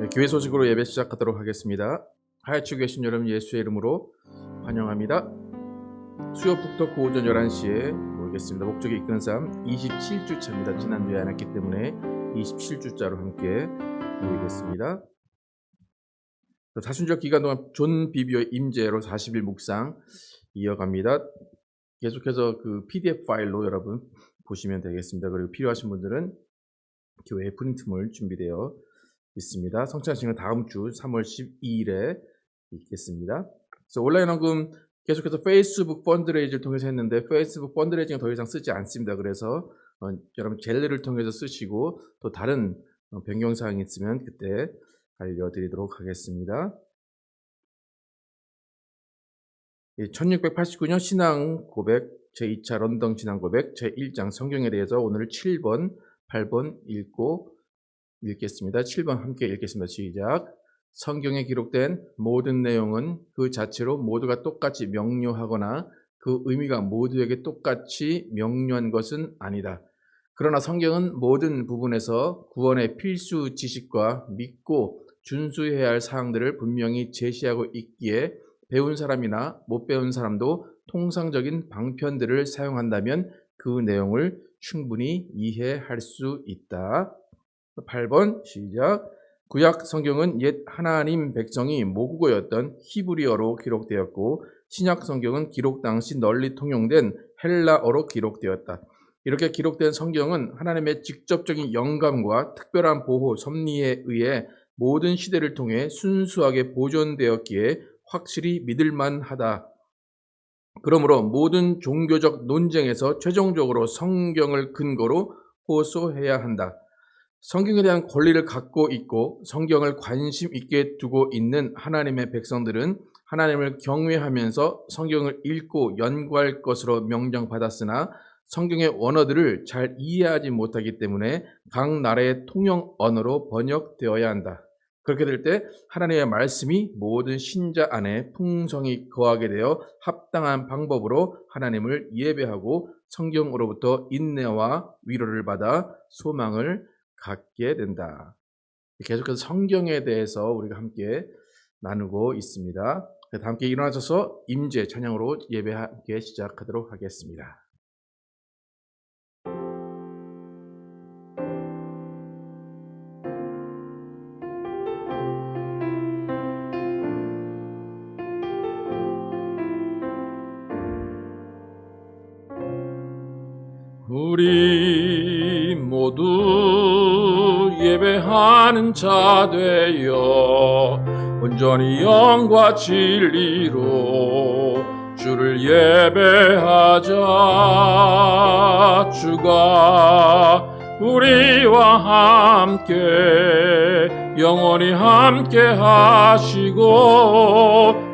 네, 교회 소식으로 예배 시작하도록 하겠습니다. 하야치고 계신 여러분 예수의 이름으로 환영합니다. 수요북토크 오전 11시에 모이겠습니다. 목적이 이끄는 삶 27주차입니다. 지난주에 안 했기 때문에 27주차로 함께 모이겠습니다. 사순절 기간 동안 존 비비오 임재로 40일 묵상 이어갑니다. 계속해서 그 PDF 파일로 여러분 보시면 되겠습니다. 그리고 필요하신 분들은 교회 프린트물 준비되어 있습니다. 성찬식은 다음 주 3월 12일에 있겠습니다. 그래서 온라인 헌금 계속해서 페이스북 펀드레이즈를 통해서 했는데 페이스북 펀드레이징은 더 이상 쓰지 않습니다. 그래서 여러분 젤리를 통해서 쓰시고 또 다른 변경사항이 있으면 그때 알려드리도록 하겠습니다. 1689년 신앙 고백 제2차 런던 신앙 고백 제1장 성경에 대해서 오늘 7번, 8번 읽겠습니다. 7번 함께 읽겠습니다. 시작. 성경에 기록된 모든 내용은 그 자체로 모두가 똑같이 명료하거나 그 의미가 모두에게 똑같이 명료한 것은 아니다. 그러나 성경은 모든 부분에서 구원의 필수 지식과 믿고 준수해야 할 사항들을 분명히 제시하고 있기에 배운 사람이나 못 배운 사람도 통상적인 방편들을 사용한다면 그 내용을 충분히 이해할 수 있다. 8번 시작. 구약 성경은 옛 하나님 백성이 모국어였던 히브리어로 기록되었고 신약 성경은 기록 당시 널리 통용된 헬라어로 기록되었다. 이렇게 기록된 성경은 하나님의 직접적인 영감과 특별한 보호, 섭리에 의해 모든 시대를 통해 순수하게 보존되었기에 확실히 믿을만하다. 그러므로 모든 종교적 논쟁에서 최종적으로 성경을 근거로 호소해야 한다. 성경에 대한 권리를 갖고 있고 성경을 관심 있게 두고 있는 하나님의 백성들은 하나님을 경외하면서 성경을 읽고 연구할 것으로 명령받았으나 성경의 원어들을 잘 이해하지 못하기 때문에 각 나라의 통용 언어로 번역되어야 한다. 그렇게 될 때 하나님의 말씀이 모든 신자 안에 풍성히 거하게 되어 합당한 방법으로 하나님을 예배하고 성경으로부터 인내와 위로를 받아 소망을 갖게 된다. 계속해서 성경에 대해서 우리가 함께 나누고 있습니다. 다 함께 일어나셔서 임재 찬양으로 예배 함께 시작하도록 하겠습니다. 우리 모두 예배하는 자 되어 온전히 영과 진리로 주를 예배하자. 주가 우리와 함께 영원히 함께 하시고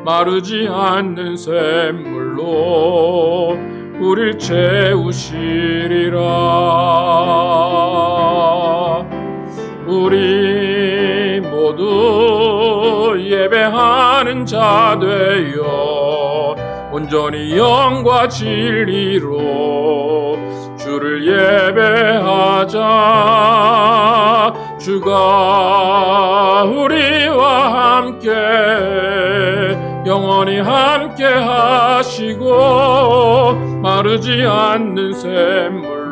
마르지 않는 샘물로 우릴 채우시리라. 우리 모두 예배하는 자 되어 온전히 영과 진리로 주를 예배하자. 주가 우리와 함께 영원히 함께 하시고 마르지 않는 샘물로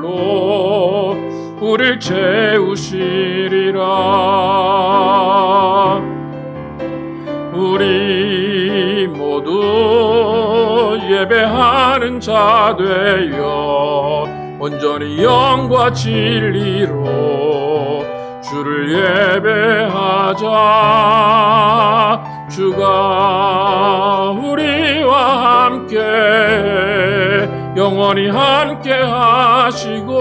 우릴 채우시리라. 우리 모두 예배하는 자 되어 온전히 영과 진리로 주를 예배하자. 주가 우리와 함께 영원히 함께 하시고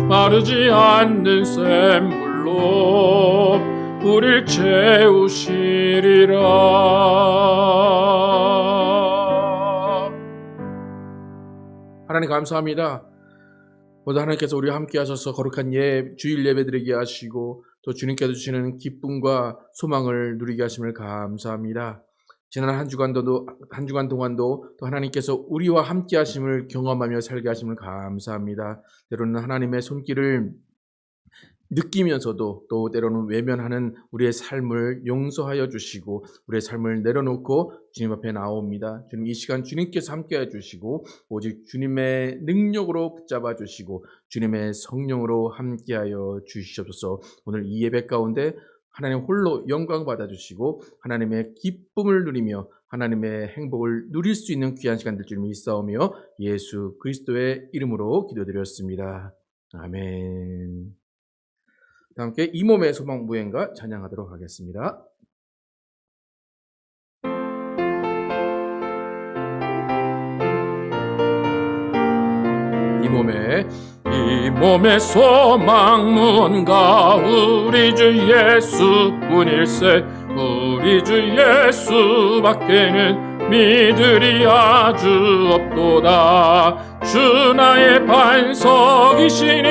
마르지 않는 샘물로 우릴 채우시리라. 하나님 감사합니다. 모두 하나님께서 우리와 함께 하셔서 거룩한 주일 예배 드리게 하시고 또 주님께서 주시는 기쁨과 소망을 누리게 하심을 감사합니다. 지난 한 주간 동안도 또 하나님께서 우리와 함께 하심을 경험하며 살게 하심을 감사합니다. 때로는 하나님의 손길을 느끼면서도 또 때로는 외면하는 우리의 삶을 용서하여 주시고 우리의 삶을 내려놓고 주님 앞에 나옵니다. 주님, 이 시간 주님께서 함께해 주시고 오직 주님의 능력으로 붙잡아 주시고 주님의 성령으로 함께하여 주시옵소서. 오늘 이 예배 가운데 하나님 홀로 영광 받아주시고 하나님의 기쁨을 누리며 하나님의 행복을 누릴 수 있는 귀한 시간들 주님이 있사오며 예수 그리스도의 이름으로 기도드렸습니다. 아멘. 함께 이 몸의 소망 무행가 찬양하도록 하겠습니다. 이 몸의 소망 무언가 우리 주 예수뿐일세. 우리 주 예수밖에는 믿으리 아주 없도다. 주 나의 반석이시니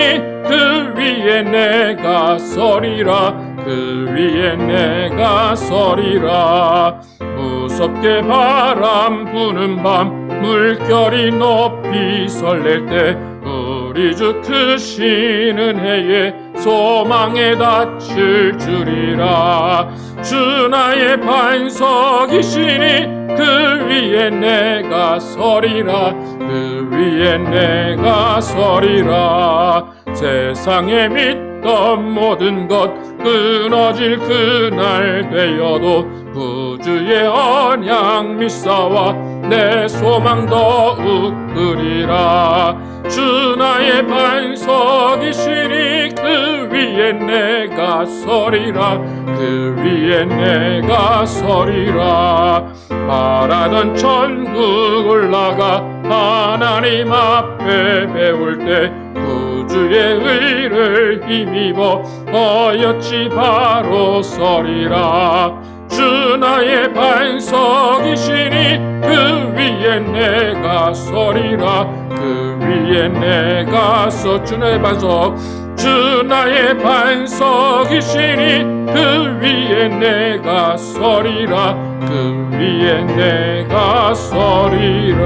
그 위에 내가 서리라. 그 위에 내가 서리라. 무섭게 바람 부는 밤 물결이 높이 설렐 때 우리 주 크신 은혜에 소망에 닫힐 줄이라. 주 나의 반석이시니 그 위에 내가 서리라. 그 위에 내가 서리라. 세상에 믿던 모든 것 끊어질 그날 되어도 구주의 언약 믿사와 내 소망 더욱 크리라. 주 나의 반석이시니 그 위에 내가 서리라. 그 위에 내가 서리라. 바라던 천국 올라가 하나님 앞에 배울 때 구주의 의를 힘입어 어여치 바로 서리라. 주 나의 반석이시니 그 위에 내가 서리라. 그 위에 내가 주 나의 반석. 주 나의 반석이시니 그 위에 내가 서리라. 그 위에 내가 서리라.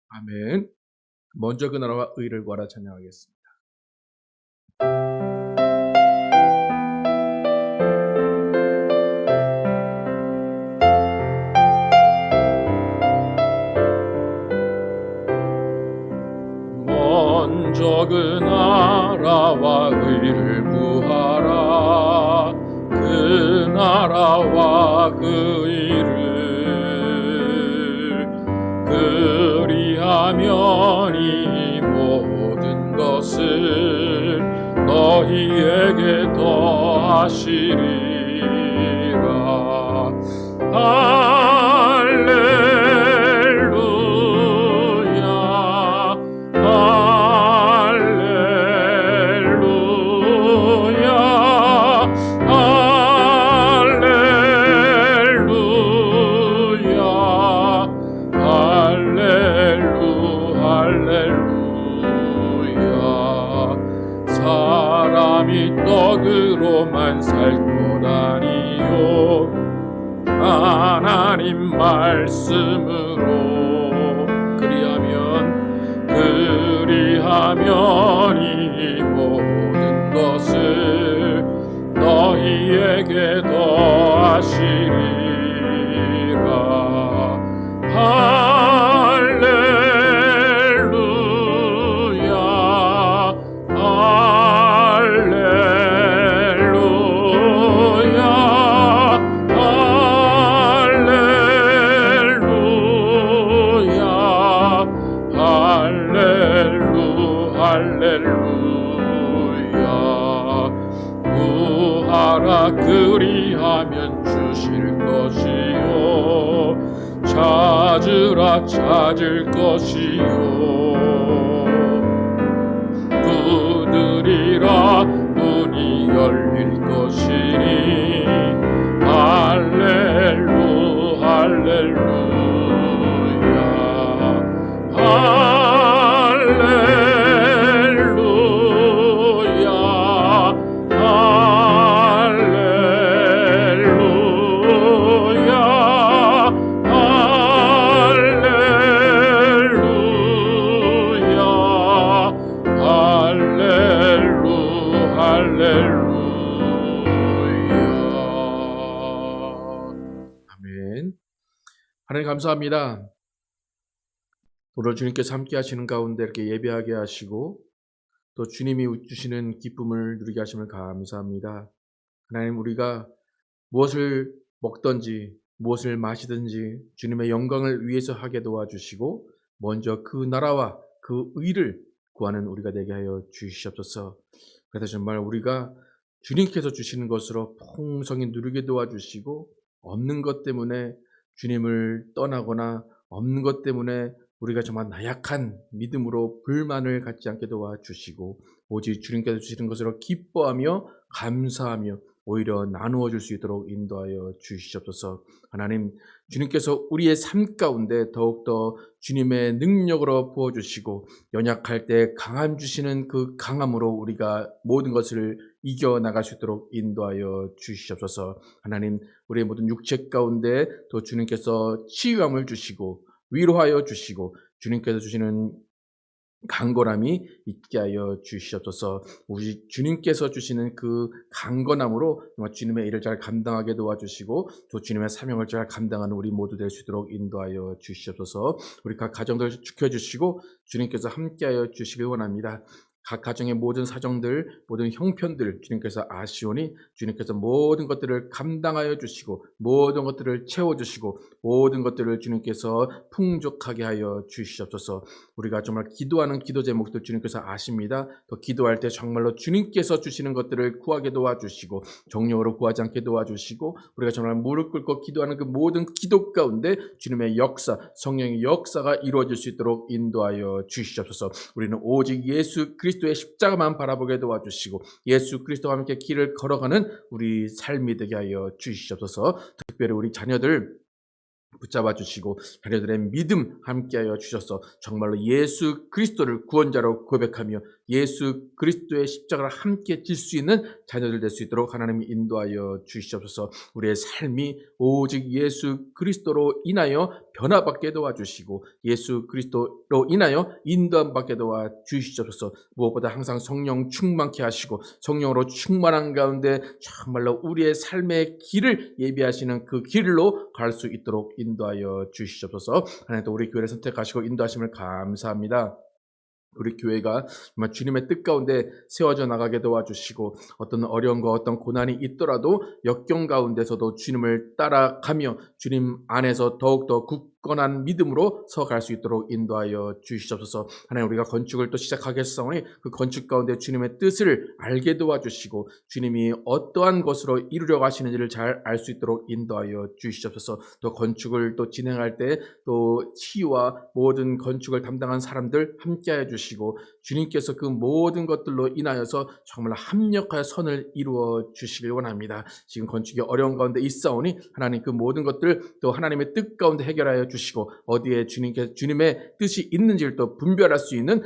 아멘. 먼저 그 나라와 의를 구하라 찬양하겠습니다. 먼저 그 나라와 의를 구하라. 그 나라와 그 의를 그리하면 이 모든 것을 너희에게 더하시리라. 사람이 떡으로만 살 것 아니요 하나님 말씀으로 그리하면 이 모든 것을 너희에게 더하시리라. 구하라. 그리하면 주실 것이요 찾으라. 찾을 것이요 두드리라. 문이 열릴 것이니 할렐루야. 할렐루야. 할렐루야. 하나님 감사합니다. 오늘 주님께서 함께 하시는 가운데 이렇게 예배하게 하시고 또 주님이 주시는 기쁨을 누리게 하심을 감사합니다. 하나님, 우리가 무엇을 먹든지 무엇을 마시든지 주님의 영광을 위해서 하게 도와주시고 먼저 그 나라와 그 의를 구하는 우리가 되게 하여 주시옵소서. 그래서 정말 우리가 주님께서 주시는 것으로 풍성히 누리게 도와주시고 없는 것 때문에 주님을 떠나거나 없는 것 때문에 우리가 정말 나약한 믿음으로 불만을 갖지 않게 도와주시고 오직 주님께서 주시는 것으로 기뻐하며 감사하며 오히려 나누어 줄 수 있도록 인도하여 주시옵소서. 하나님, 주님께서 우리의 삶 가운데 더욱더 주님의 능력으로 부어주시고 연약할 때 강함 주시는 그 강함으로 우리가 모든 것을 이겨나갈 수 있도록 인도하여 주시옵소서. 하나님, 우리의 모든 육체 가운데 또 주님께서 치유함을 주시고 위로하여 주시고 주님께서 주시는 강건함이 있게 하여 주시옵소서. 우리 주님께서 주시는 그 강건함으로 주님의 일을 잘 감당하게 도와주시고 또 주님의 사명을 잘 감당하는 우리 모두 될 수 있도록 인도하여 주시옵소서. 우리 각 가정들 지켜주시고 주님께서 함께하여 주시길 원합니다. 각 가정의 모든 사정들, 모든 형편들 주님께서 아시오니 주님께서 모든 것들을 감당하여 주시고 모든 것들을 채워주시고 모든 것들을 주님께서 풍족하게 하여 주시옵소서. 우리가 정말 기도하는 기도 제목들 주님께서 아십니다. 또 기도할 때 정말로 주님께서 주시는 것들을 구하게 도와주시고 정령으로 구하지 않게 도와주시고 우리가 정말 무릎 꿇고 기도하는 그 모든 기도 가운데 주님의 역사, 성령의 역사가 이루어질 수 있도록 인도하여 주시옵소서. 우리는 오직 예수 그리스도의 십자가만 바라보게 도와주시고 예수 그리스도와 함께 길을 걸어가는 우리 삶이 되게 하여 주시옵소서. 특별히 우리 자녀들 붙잡아 주시고 자녀들의 믿음 함께하여 주셔서 정말로 예수 그리스도를 구원자로 고백하며 예수 그리스도의 십자가를 함께 질 수 있는 자녀들 될 수 있도록 하나님이 인도하여 주시옵소서. 우리의 삶이 오직 예수 그리스도로 인하여 변화받게 도와주시고 예수 그리스도로 인하여 인도함받게 도와주시옵소서. 무엇보다 항상 성령 충만케 하시고 성령으로 충만한 가운데 정말로 우리의 삶의 길을 예비하시는 그 길로 갈 수 있도록 인도하여 주시옵소서. 하나님, 또 우리 교회를 선택하시고 인도하심을 감사합니다. 우리 교회가 정말 주님의 뜻 가운데 세워져 나가게 도와주시고 어떤 어려움과 어떤 고난이 있더라도 역경 가운데서도 주님을 따라가며 주님 안에서 더욱더 굳건한 믿음으로 서갈 수 있도록 인도하여 주시옵소서. 하나님, 우리가 건축을 또 시작하겠사오니 그 건축 가운데 주님의 뜻을 알게 도와주시고 주님이 어떠한 것으로 이루려고 하시는지를 잘 알 수 있도록 인도하여 주시옵소서. 또 건축을 또 진행할 때 또 치유와 모든 건축을 담당한 사람들 함께하여 주시고 주님께서 그 모든 것들로 인하여서 정말 합력하여 선을 이루어 주시길 원합니다. 지금 건축이 어려운 가운데 있사오니 하나님 그 모든 것들 또 하나님의 뜻 가운데 해결하여 주시고 어디에 주님의 뜻이 있는지를 또 분별할 수 있는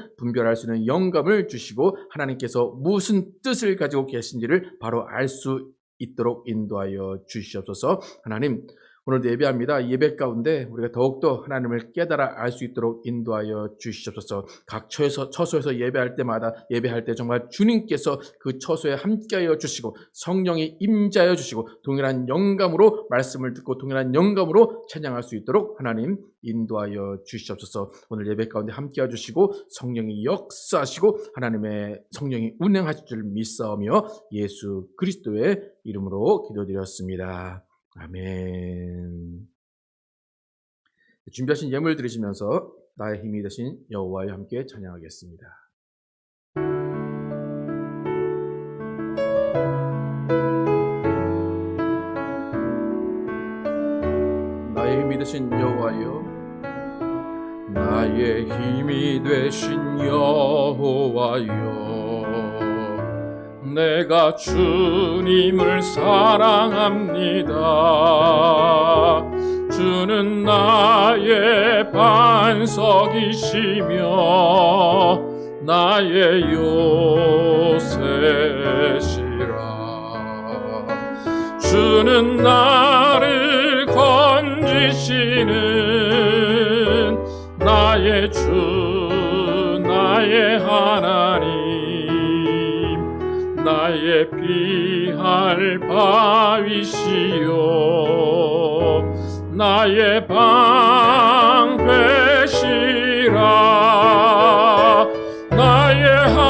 영감을 주시고 하나님께서 무슨 뜻을 가지고 계신지를 바로 알 수 있도록 인도하여 주시옵소서. 하나님, 오늘도 예배합니다. 예배 가운데 우리가 더욱더 하나님을 깨달아 알 수 있도록 인도하여 주시옵소서. 각 처소에서 예배할 때 정말 주님께서 그 처소에 함께하여 주시고 성령이 임재하여 주시고 동일한 영감으로 말씀을 듣고 동일한 영감으로 찬양할 수 있도록 하나님 인도하여 주시옵소서. 오늘 예배 가운데 함께하여 주시고 성령이 역사하시고 하나님의 성령이 운행하실 줄 믿사오며 예수 그리스도의 이름으로 기도드렸습니다. 아멘. 준비하신 예물 드리시면서 나의 힘이 되신 여호와와 함께 찬양하겠습니다. 나의 힘이 되신 여호와여, 나의 힘이 되신 여호와여, 내가 주님을 사랑합니다. 주는 나의 반석이시며 나의 요새시라. 주는 나를 건지시는 나의 주, 나의 하나님, 나의 피할 바위시요 나의 방패시라 나의 하나님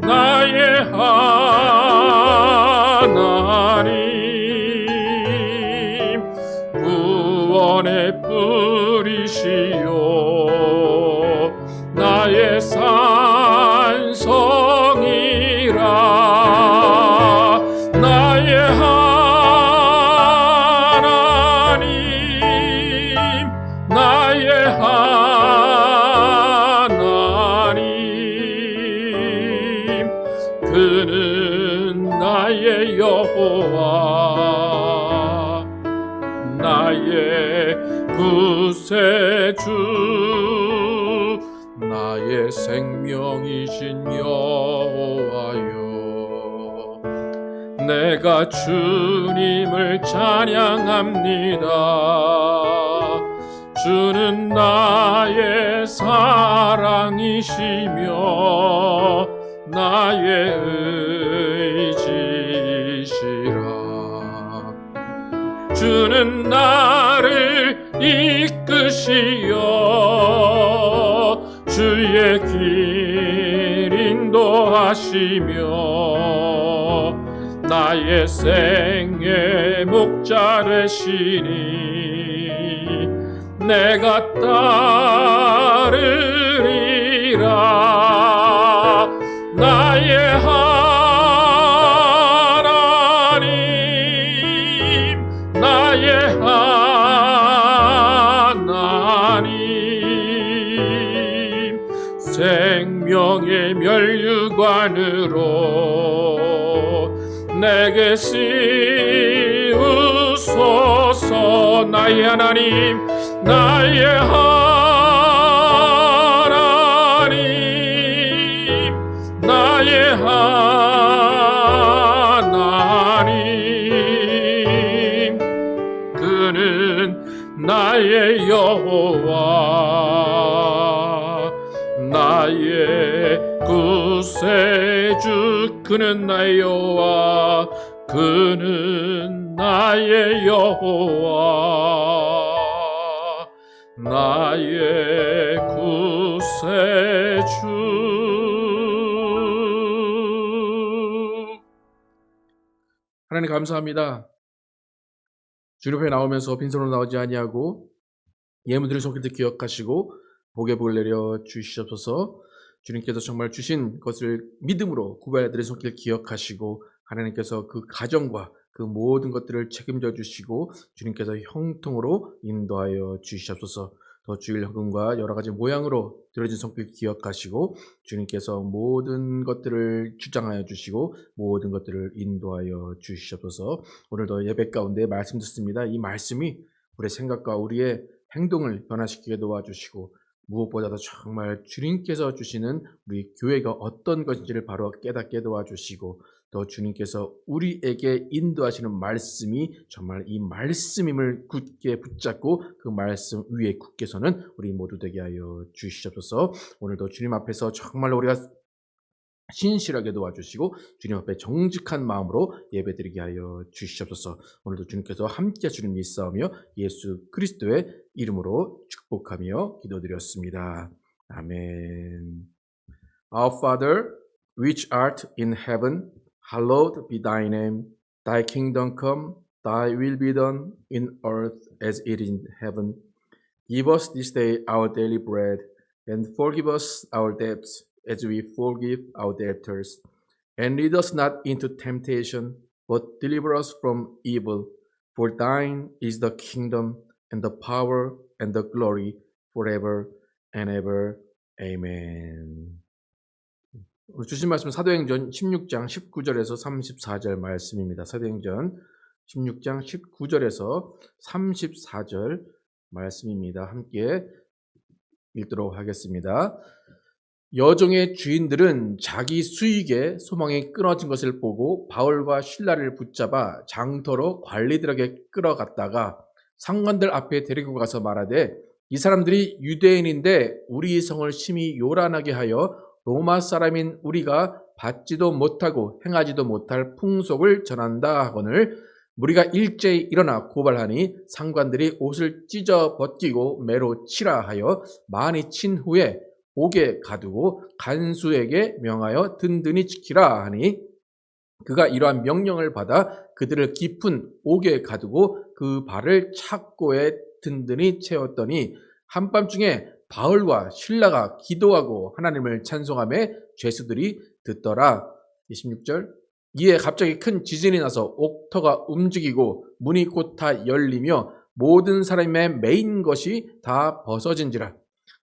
나의 하나님 구원의 뿌리시요 나의 산성이라 나의 하나님 나의 하나님 그는 나의 여호와 나의 구세주 나의 생명이신 여호와여 내가 주님을 찬양합니다 주는 나의 사랑이시며 나의 의지시라 주는 나를 이끄시어 주의 길 인도하시며 나의 생의 목자 되시니 내가 따르리라 나의 하나님 나의 하나님 생명의 멸류관으로 내게 씌우소서 나의 하나님 나의 하나님 나의 하나님 그는 나의 여호와 나의 구세주 그는 나의 여호와 그는 나의 여호와 나의 구세주 하나님 감사합니다. 주님 앞에 나오면서 빈손으로 나오지 아니하고 예물들의 손길도 기억하시고 복의 복을 내려 주시옵소서. 주님께서 정말 주신 것을 믿음으로 구별해드린 손길 기억하시고 하나님께서 그 가정과 그 모든 것들을 책임져 주시고 주님께서 형통으로 인도하여 주시옵소서. 더 주일 헌금과 여러 가지 모양으로 들어진 손길 기억하시고 주님께서 모든 것들을 주장하여 주시고 모든 것들을 인도하여 주시옵소서. 오늘도 예배 가운데 말씀 듣습니다. 이 말씀이 우리의 생각과 우리의 행동을 변화시키게 도와주시고 무엇보다도 정말 주님께서 주시는 우리 교회가 어떤 것인지를 바로 깨닫게 도와주시고 또 주님께서 우리에게 인도하시는 말씀이 정말 이 말씀임을 굳게 붙잡고 그 말씀 위에 굳게 서는 우리 모두 되게 하여 주시옵소서. 오늘도 주님 앞에서 정말 우리가 신실하게 도와주시고 주님 앞에 정직한 마음으로 예배드리게 하여 주시옵소서. 오늘도 주님께서 함께 하시는 믿사오며 예수 그리스도의 이름으로 축복하며 기도드렸습니다. 아멘. Our Father, which art in heaven, hallowed be thy name. Thy kingdom come, thy will be done in earth as it is in heaven. Give us this day our daily bread, and forgive us our debts as we forgive our debtors. And lead us not into temptation, but deliver us from evil. For thine is the kingdom, and the power, and the glory, forever and ever. Amen. 주신 말씀은 사도행전 16장 19절에서 34절 말씀입니다. 사도행전 16장 19절에서 34절 말씀입니다. 함께 읽도록 하겠습니다. 여종의 주인들은 자기 수익에 소망이 끊어진 것을 보고 바울과 실라를 붙잡아 장터로 관리들에게 끌어갔다가 상관들 앞에 데리고 가서 말하되 이 사람들이 유대인인데 우리 성을 심히 요란하게 하여 로마 사람인 우리가 받지도 못하고 행하지도 못할 풍속을 전한다 하거늘 무리가 일제히 일어나 고발하니 상관들이 옷을 찢어 벗기고 매로 치라 하여 많이 친 후에 옥에 가두고 간수에게 명하여 든든히 지키라 하니 그가 이러한 명령을 받아 그들을 깊은 옥에 가두고 그 발을 착고에 든든히 채웠더니 한밤중에 바울과 실라가 기도하고 하나님을 찬송하며 죄수들이 듣더라. 26절 이에 갑자기 큰 지진이 나서 옥터가 움직이고 문이 곧 다 열리며 모든 사람의 매인 것이 다 벗어진지라.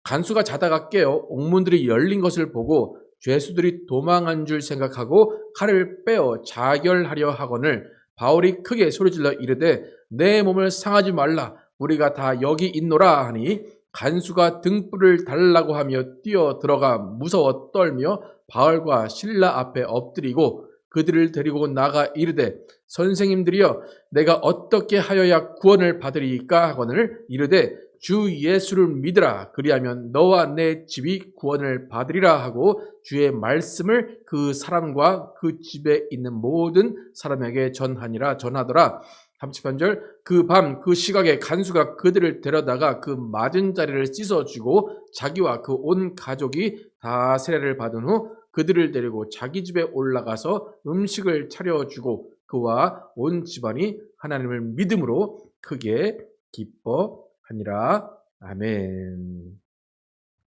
간수가 자다가 깨어 옥문들이 열린 것을 보고 죄수들이 도망한 줄 생각하고 칼을 빼어 자결하려 하거늘 바울이 크게 소리질러 이르되 내 몸을 상하지 말라 우리가 다 여기 있노라 하니 간수가 등불을 달라고 하며 뛰어 들어가 무서워 떨며 바울과 실라 앞에 엎드리고 그들을 데리고 나가 이르되 선생님들이여 내가 어떻게 하여야 구원을 받으리이까 하거늘 이르되 주 예수를 믿으라 그리하면 너와 내 집이 구원을 받으리라 하고 주의 말씀을 그 사람과 그 집에 있는 모든 사람에게 전하더라. 33절 그 밤 그 시각에 간수가 그들을 데려다가 그 맞은 자리를 씻어주고 자기와 그 온 가족이 다 세례를 받은 후 그들을 데리고 자기 집에 올라가서 음식을 차려주고 그와 온 집안이 하나님을 믿음으로 크게 기뻐하니라. 아멘.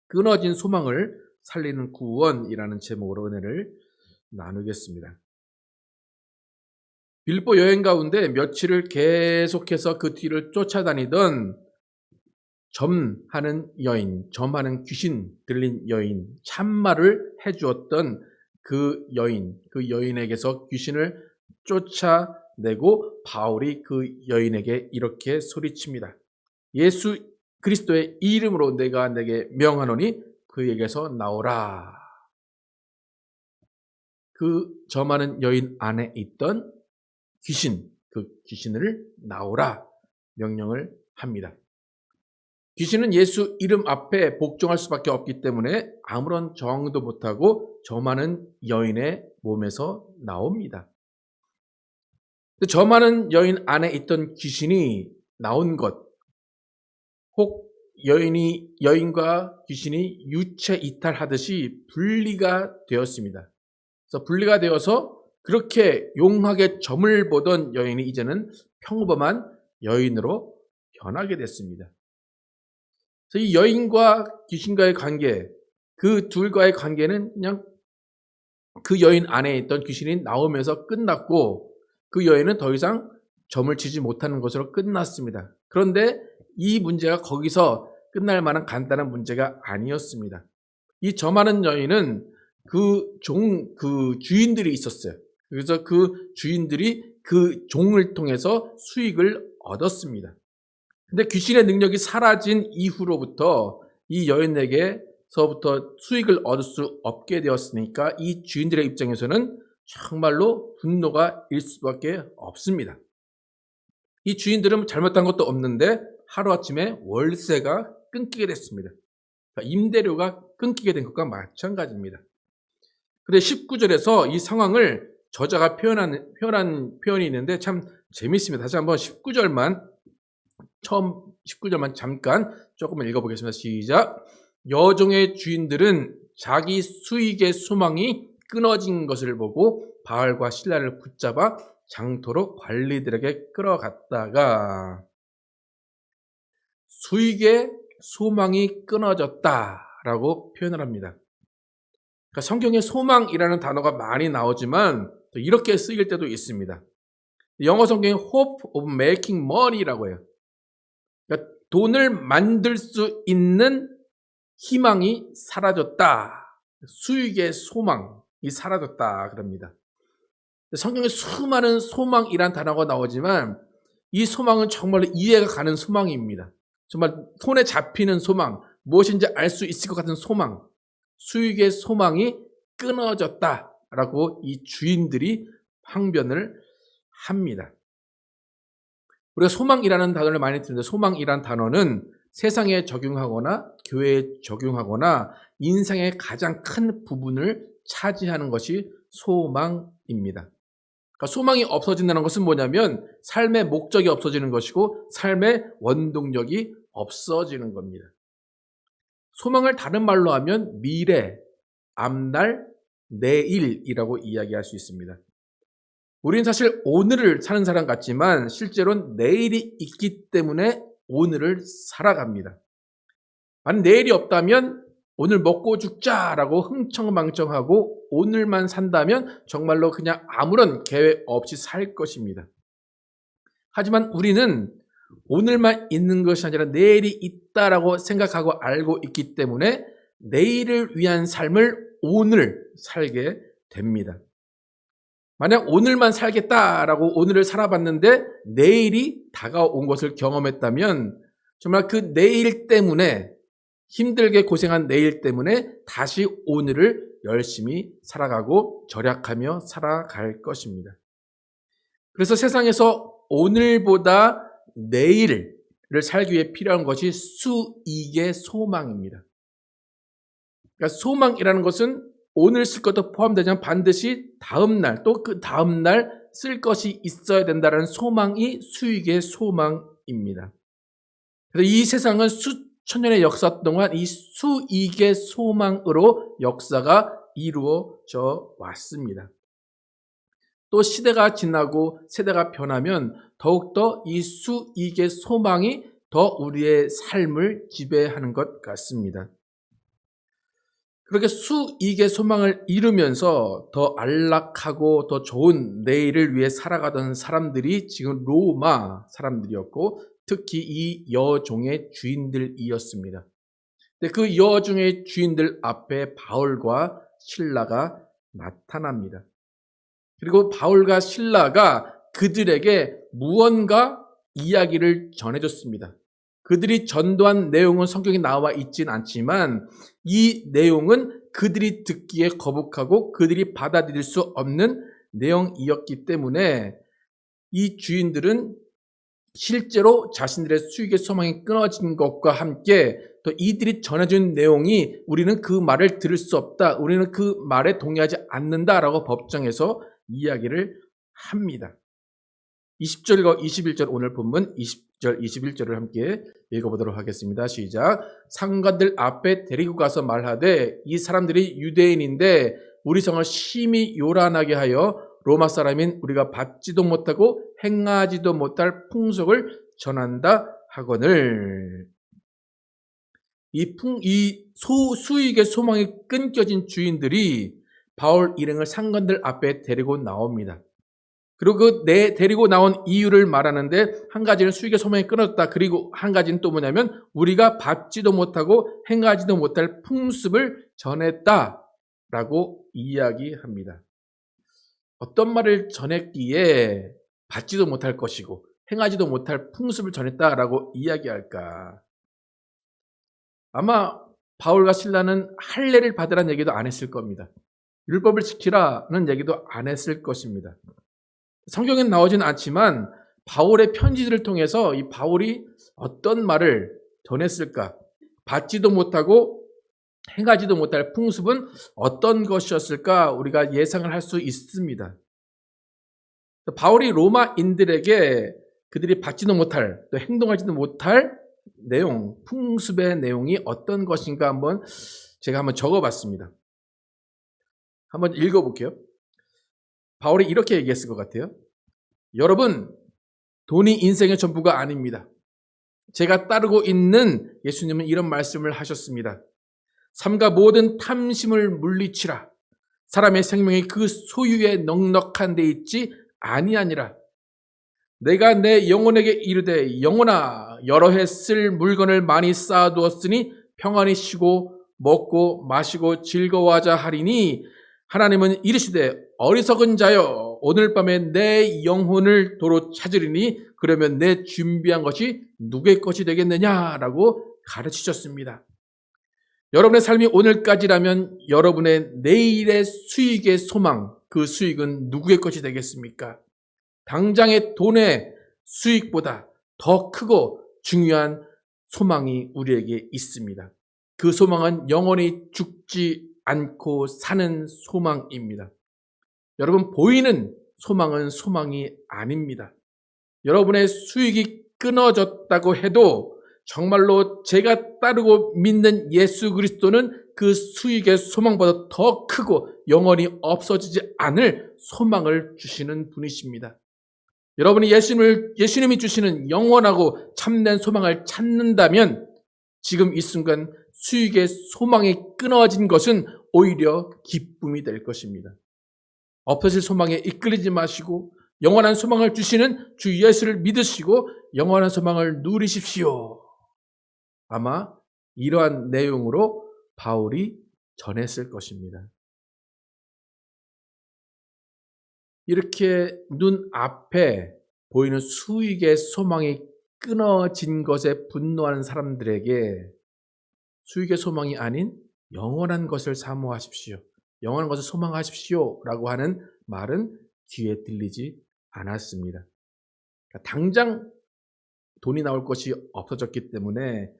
끊어진 소망을 살리는 구원이라는 제목으로 은혜를 나누겠습니다. 빌보 여행 가운데 며칠을 계속해서 그 뒤를 쫓아다니던 점하는 여인, 점하는 귀신 들린 여인, 참말을 해주었던 그 여인에게서 귀신을 쫓아내고 바울이 그 여인에게 이렇게 소리칩니다. 예수 그리스도의 이름으로 내가 내게 명하노니 그에게서 나오라. 그 점하는 여인 안에 있던 귀신, 그 귀신을 나오라 명령을 합니다. 귀신은 예수 이름 앞에 복종할 수밖에 없기 때문에 아무런 저항도 못하고 점하는 여인의 몸에서 나옵니다. 점하는 여인 안에 있던 귀신이 나온 것, 혹 여인과 귀신이 유체 이탈하듯이 분리가 되었습니다. 그래서 분리가 되어서 그렇게 용하게 점을 보던 여인이 이제는 평범한 여인으로 변하게 됐습니다. 그래서 이 여인과 귀신과의 관계, 그 둘과의 관계는 그냥 그 여인 안에 있던 귀신이 나오면서 끝났고 그 여인은 더 이상 점을 치지 못하는 것으로 끝났습니다. 그런데 이 문제가 거기서 끝날 만한 간단한 문제가 아니었습니다. 이 점하는 여인은 그 주인들이 있었어요. 그래서 그 주인들이 그 종을 통해서 수익을 얻었습니다. 근데 귀신의 능력이 사라진 이후로부터 이 여인에게서부터 수익을 얻을 수 없게 되었으니까 이 주인들의 입장에서는 정말로 분노가 일 수밖에 없습니다. 이 주인들은 잘못한 것도 없는데 하루아침에 월세가 끊기게 됐습니다. 그러니까 임대료가 끊기게 된 것과 마찬가지입니다. 근데 19절에서 이 상황을 저자가 표현한 표현이 있는데 참 재미있습니다. 다시 한번 19절만 잠깐 조금만 읽어보겠습니다. 시작. 여종의 주인들은 자기 수익의 소망이 끊어진 것을 보고 바울과 실라를 붙잡아 장토로 관리들에게 끌어갔다가 수익의 소망이 끊어졌다라고 표현을 합니다. 그러니까 성경에 소망이라는 단어가 많이 나오지만 또 이렇게 쓰일 때도 있습니다. 영어 성경에 hope of making money라고 해요. 그러니까 돈을 만들 수 있는 희망이 사라졌다. 수익의 소망이 사라졌다 그럽니다. 성경에 수많은 소망이란 단어가 나오지만 이 소망은 정말로 이해가 가는 소망입니다. 정말 손에 잡히는 소망, 무엇인지 알 수 있을 것 같은 소망, 수익의 소망이 끊어졌다라고 이 주인들이 항변을 합니다. 우리가 소망이라는 단어를 많이 듣는데 소망이란 단어는 세상에 적용하거나 교회에 적용하거나 인생의 가장 큰 부분을 차지하는 것이 소망입니다. 그러니까 소망이 없어진다는 것은 뭐냐면 삶의 목적이 없어지는 것이고 삶의 원동력이 없어지는 겁니다. 소망을 다른 말로 하면 미래, 앞날, 내일이라고 이야기할 수 있습니다. 우리는 사실 오늘을 사는 사람 같지만 실제로는 내일이 있기 때문에 오늘을 살아갑니다. 만약 내일이 없다면 오늘 먹고 죽자라고 흥청망청하고 오늘만 산다면 정말로 그냥 아무런 계획 없이 살 것입니다. 하지만 우리는 오늘만 있는 것이 아니라 내일이 있다라고 생각하고 알고 있기 때문에 내일을 위한 삶을 오늘 살게 됩니다. 만약 오늘만 살겠다라고 오늘을 살아봤는데 내일이 다가온 것을 경험했다면 정말 그 내일 때문에 힘들게 고생한 내일 때문에 다시 오늘을 열심히 살아가고 절약하며 살아갈 것입니다. 그래서 세상에서 오늘보다 내일을 살기 위해 필요한 것이 수익의 소망입니다. 그러니까 소망이라는 것은 오늘 쓸 것도 포함되지만 반드시 다음날 또 그 다음날 쓸 것이 있어야 된다는 소망이 수익의 소망입니다. 그래서 이 세상은 수천 년의 역사 동안 이 수익의 소망으로 역사가 이루어져 왔습니다. 또 시대가 지나고 세대가 변하면 더욱더 이 수익의 소망이 더 우리의 삶을 지배하는 것 같습니다. 그렇게 수익의 소망을 이루면서 더 안락하고 더 좋은 내일을 위해 살아가던 사람들이 지금 로마 사람들이었고 특히 이 여종의 주인들이었습니다. 근데 그 여종의 주인들 앞에 바울과 실라가 나타납니다. 그리고 바울과 실라가 그들에게 무언가 이야기를 전해줬습니다. 그들이 전도한 내용은 성경에 나와 있진 않지만 이 내용은 그들이 듣기에 거북하고 그들이 받아들일 수 없는 내용이었기 때문에 이 주인들은 실제로 자신들의 수익의 소망이 끊어진 것과 함께 또 이들이 전해준 내용이 우리는 그 말을 들을 수 없다. 우리는 그 말에 동의하지 않는다라고 법정에서 이야기를 합니다. 20절과 21절 오늘 본문 20절, 21절을 함께 읽어보도록 하겠습니다. 시작. 상관들 앞에 데리고 가서 말하되 이 사람들이 유대인인데 우리 성을 심히 요란하게 하여 로마 사람인 우리가 받지도 못하고 행하지도 못할 풍속을 전한다 하거늘. 수익의 소망이 끊겨진 주인들이 바울 일행을 상관들 앞에 데리고 나옵니다. 그리고 데리고 나온 이유를 말하는데 한 가지는 수익의 소망이 끊어졌다. 그리고 한 가지는 또 뭐냐면 우리가 받지도 못하고 행하지도 못할 풍습을 전했다라고 이야기합니다. 어떤 말을 전했기에 받지도 못할 것이고 행하지도 못할 풍습을 전했다라고 이야기할까? 아마 바울과 실라는 할례를 받으라는 얘기도 안 했을 겁니다. 율법을 지키라는 얘기도 안 했을 것입니다. 성경엔 나오진 않지만 바울의 편지들을 통해서 이 바울이 어떤 말을 전했을까? 받지도 못하고 행하지도 못할 풍습은 어떤 것이었을까? 우리가 예상을 할 수 있습니다. 바울이 로마인들에게 그들이 받지도 못할, 또 행동하지도 못할 내용, 풍습의 내용이 어떤 것인가 제가 한번 적어봤습니다. 한번 읽어볼게요. 바울이 이렇게 얘기했을 것 같아요. 여러분, 돈이 인생의 전부가 아닙니다. 제가 따르고 있는 예수님은 이런 말씀을 하셨습니다. 삼가 모든 탐심을 물리치라. 사람의 생명이 그 소유에 넉넉한 데 있지 아니하니라. 내가 내 영혼에게 이르되 영혼아 여러 해 쓸 물건을 많이 쌓아두었으니 평안히 쉬고 먹고 마시고 즐거워하자 하리니 하나님은 이르시되 어리석은 자여 오늘 밤에 내 영혼을 도로 찾으리니 그러면 내 준비한 것이 누구의 것이 되겠느냐라고 가르치셨습니다. 여러분의 삶이 오늘까지라면 여러분의 내일의 수익의 소망, 그 수익은 누구의 것이 되겠습니까? 당장의 돈의 수익보다 더 크고 중요한 소망이 우리에게 있습니다. 그 소망은 영원히 죽지 않고 사는 소망입니다. 여러분, 보이는 소망은 소망이 아닙니다. 여러분의 수익이 끊어졌다고 해도 정말로 제가 따르고 믿는 예수 그리스도는 그 수익의 소망보다 더 크고 영원히 없어지지 않을 소망을 주시는 분이십니다. 여러분이 예수님이 주시는 영원하고 참된 소망을 찾는다면 지금 이 순간 수익의 소망이 끊어진 것은 오히려 기쁨이 될 것입니다. 없어질 소망에 이끌리지 마시고 영원한 소망을 주시는 주 예수를 믿으시고 영원한 소망을 누리십시오. 아마 이러한 내용으로 바울이 전했을 것입니다. 이렇게 눈앞에 보이는 수익의 소망이 끊어진 것에 분노하는 사람들에게 수익의 소망이 아닌 영원한 것을 사모하십시오. 영원한 것을 소망하십시오. 라고 하는 말은 귀에 들리지 않았습니다. 그러니까 당장 돈이 나올 것이 없어졌기 때문에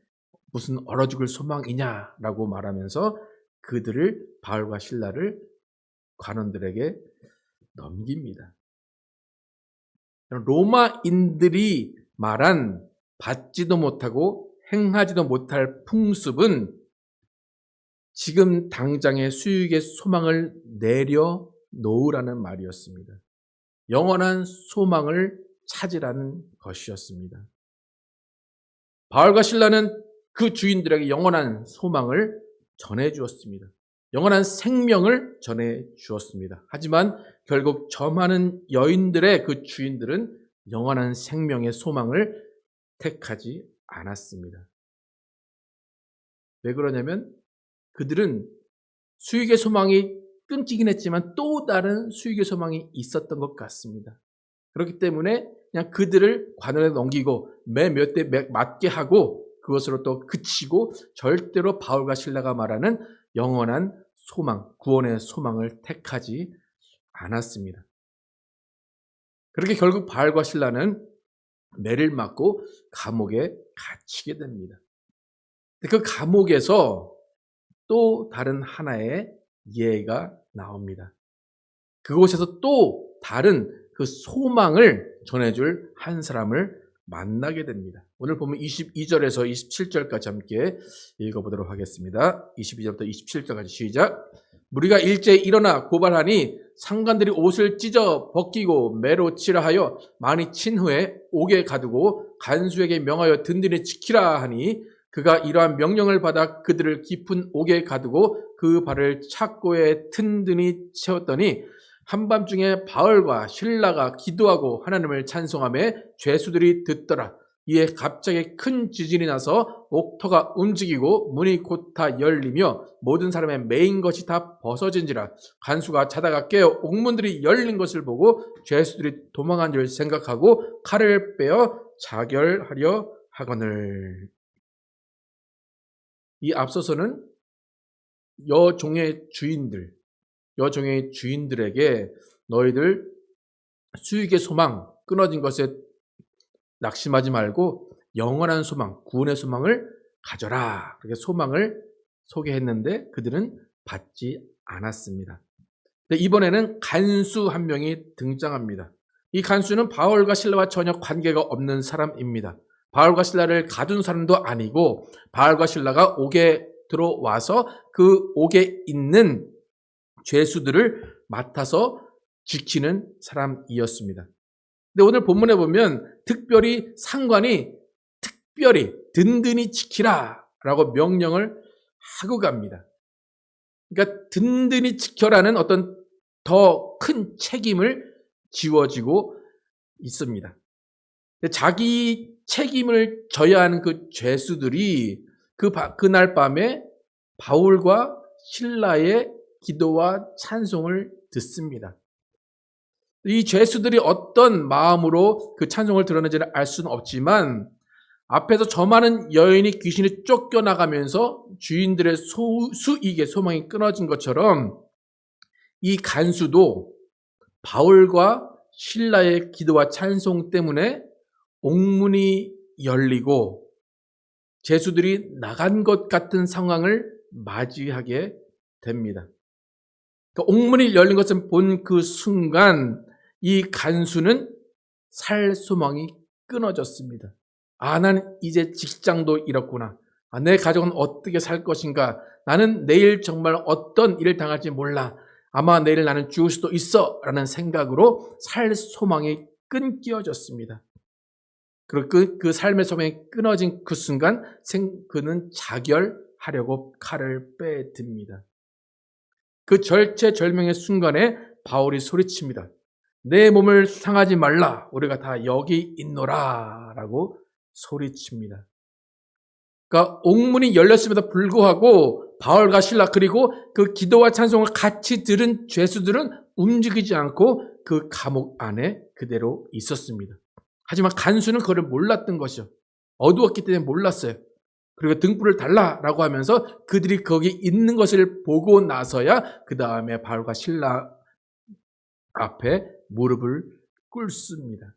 무슨 얼어 죽을 소망이냐라고 말하면서 그들을 바울과 실라를 관원들에게 넘깁니다. 로마인들이 말한 받지도 못하고 행하지도 못할 풍습은 지금 당장의 수익의 소망을 내려놓으라는 말이었습니다. 영원한 소망을 찾으라는 것이었습니다. 바울과 실라는 그 주인들에게 영원한 소망을 전해주었습니다. 영원한 생명을 전해주었습니다. 하지만 결국 저 많은 여인들의 그 주인들은 영원한 생명의 소망을 택하지 않았습니다. 왜 그러냐면 그들은 수익의 소망이 끊기긴 했지만 또 다른 수익의 소망이 있었던 것 같습니다. 그렇기 때문에 그냥 그들을 관원에 넘기고 매 몇 대 맞게 하고 그것으로 또 그치고 절대로 바울과 실라가 말하는 영원한 소망, 구원의 소망을 택하지 않았습니다. 그렇게 결국 바울과 실라는 매를 맞고 감옥에 갇히게 됩니다. 그 감옥에서 또 다른 하나의 예가 나옵니다. 그곳에서 또 다른 그 소망을 전해줄 한 사람을 만나게 됩니다. 오늘 보면 22절에서 27절까지 함께 읽어보도록 하겠습니다. 22절부터 27절까지 시작. 무리가 일제히 일어나 고발하니 상관들이 옷을 찢어 벗기고 매로 치라 하여 많이 친 후에 옥에 가두고 간수에게 명하여 든든히 지키라 하니 그가 이러한 명령을 받아 그들을 깊은 옥에 가두고 그 발을 착고에 튼든히 채웠더니 한밤중에 바울과 실라가 기도하고 하나님을 찬송하며 죄수들이 듣더라. 이에 갑자기 큰 지진이 나서 옥터가 움직이고 문이 곧 다 열리며 모든 사람의 매인 것이 다 벗어진지라. 간수가 자다가 깨어 옥문들이 열린 것을 보고 죄수들이 도망한 줄 생각하고 칼을 빼어 자결하려 하거늘. 이 앞서서는 여종의 주인들에게 너희들 수익의 소망 끊어진 것에 낙심하지 말고 영원한 소망, 구원의 소망을 가져라. 그렇게 소망을 소개했는데 그들은 받지 않았습니다. 이번에는 간수 한 명이 등장합니다. 이 간수는 바울과 실라와 전혀 관계가 없는 사람입니다. 바울과 실라를 가둔 사람도 아니고 바울과 실라가 옥에 들어와서 그 옥에 있는 죄수들을 맡아서 지키는 사람이었습니다. 근데 오늘 본문에 보면 특별히 상관이 특별히 든든히 지키라 라고 명령을 하고 갑니다. 그러니까 든든히 지켜라는 어떤 더 큰 책임을 지워지고 있습니다. 자기 책임을 져야 하는 그 죄수들이 그날 밤에 바울과 실라의 기도와 찬송을 듣습니다. 이 죄수들이 어떤 마음으로 그 찬송을 들었는지는 알 수는 없지만 앞에서 저 많은 여인이 귀신이 쫓겨나가면서 주인들의 수익의 소망이 끊어진 것처럼 이 간수도 바울과 실라의 기도와 찬송 때문에 옥문이 열리고 죄수들이 나간 것 같은 상황을 맞이하게 됩니다. 그 옥문이 열린 것을 본 그 순간 이 간수는 살 소망이 끊어졌습니다. 난 이제 직장도 잃었구나. 내 가족은 어떻게 살 것인가. 나는 내일 정말 어떤 일을 당할지 몰라. 아마 내일 나는 죽을 수도 있어. 라는 생각으로 살 소망이 끊겨졌습니다. 그리고 그 삶의 소망이 끊어진 그 순간 그는 자결하려고 칼을 빼듭니다. 그 절체절명의 순간에 바울이 소리칩니다. 내 몸을 상하지 말라. 우리가 다 여기 있노라. 라고 소리칩니다. 그러니까 옥문이 열렸음에도 불구하고 바울과 실라 그리고 그 기도와 찬송을 같이 들은 죄수들은 움직이지 않고 그 감옥 안에 그대로 있었습니다. 하지만 간수는 그걸 몰랐던 것이죠. 어두웠기 때문에 몰랐어요. 그리고 등불을 달라라고 하면서 그들이 거기 있는 것을 보고 나서야 그 다음에 바울과 실라 앞에 무릎을 꿇습니다.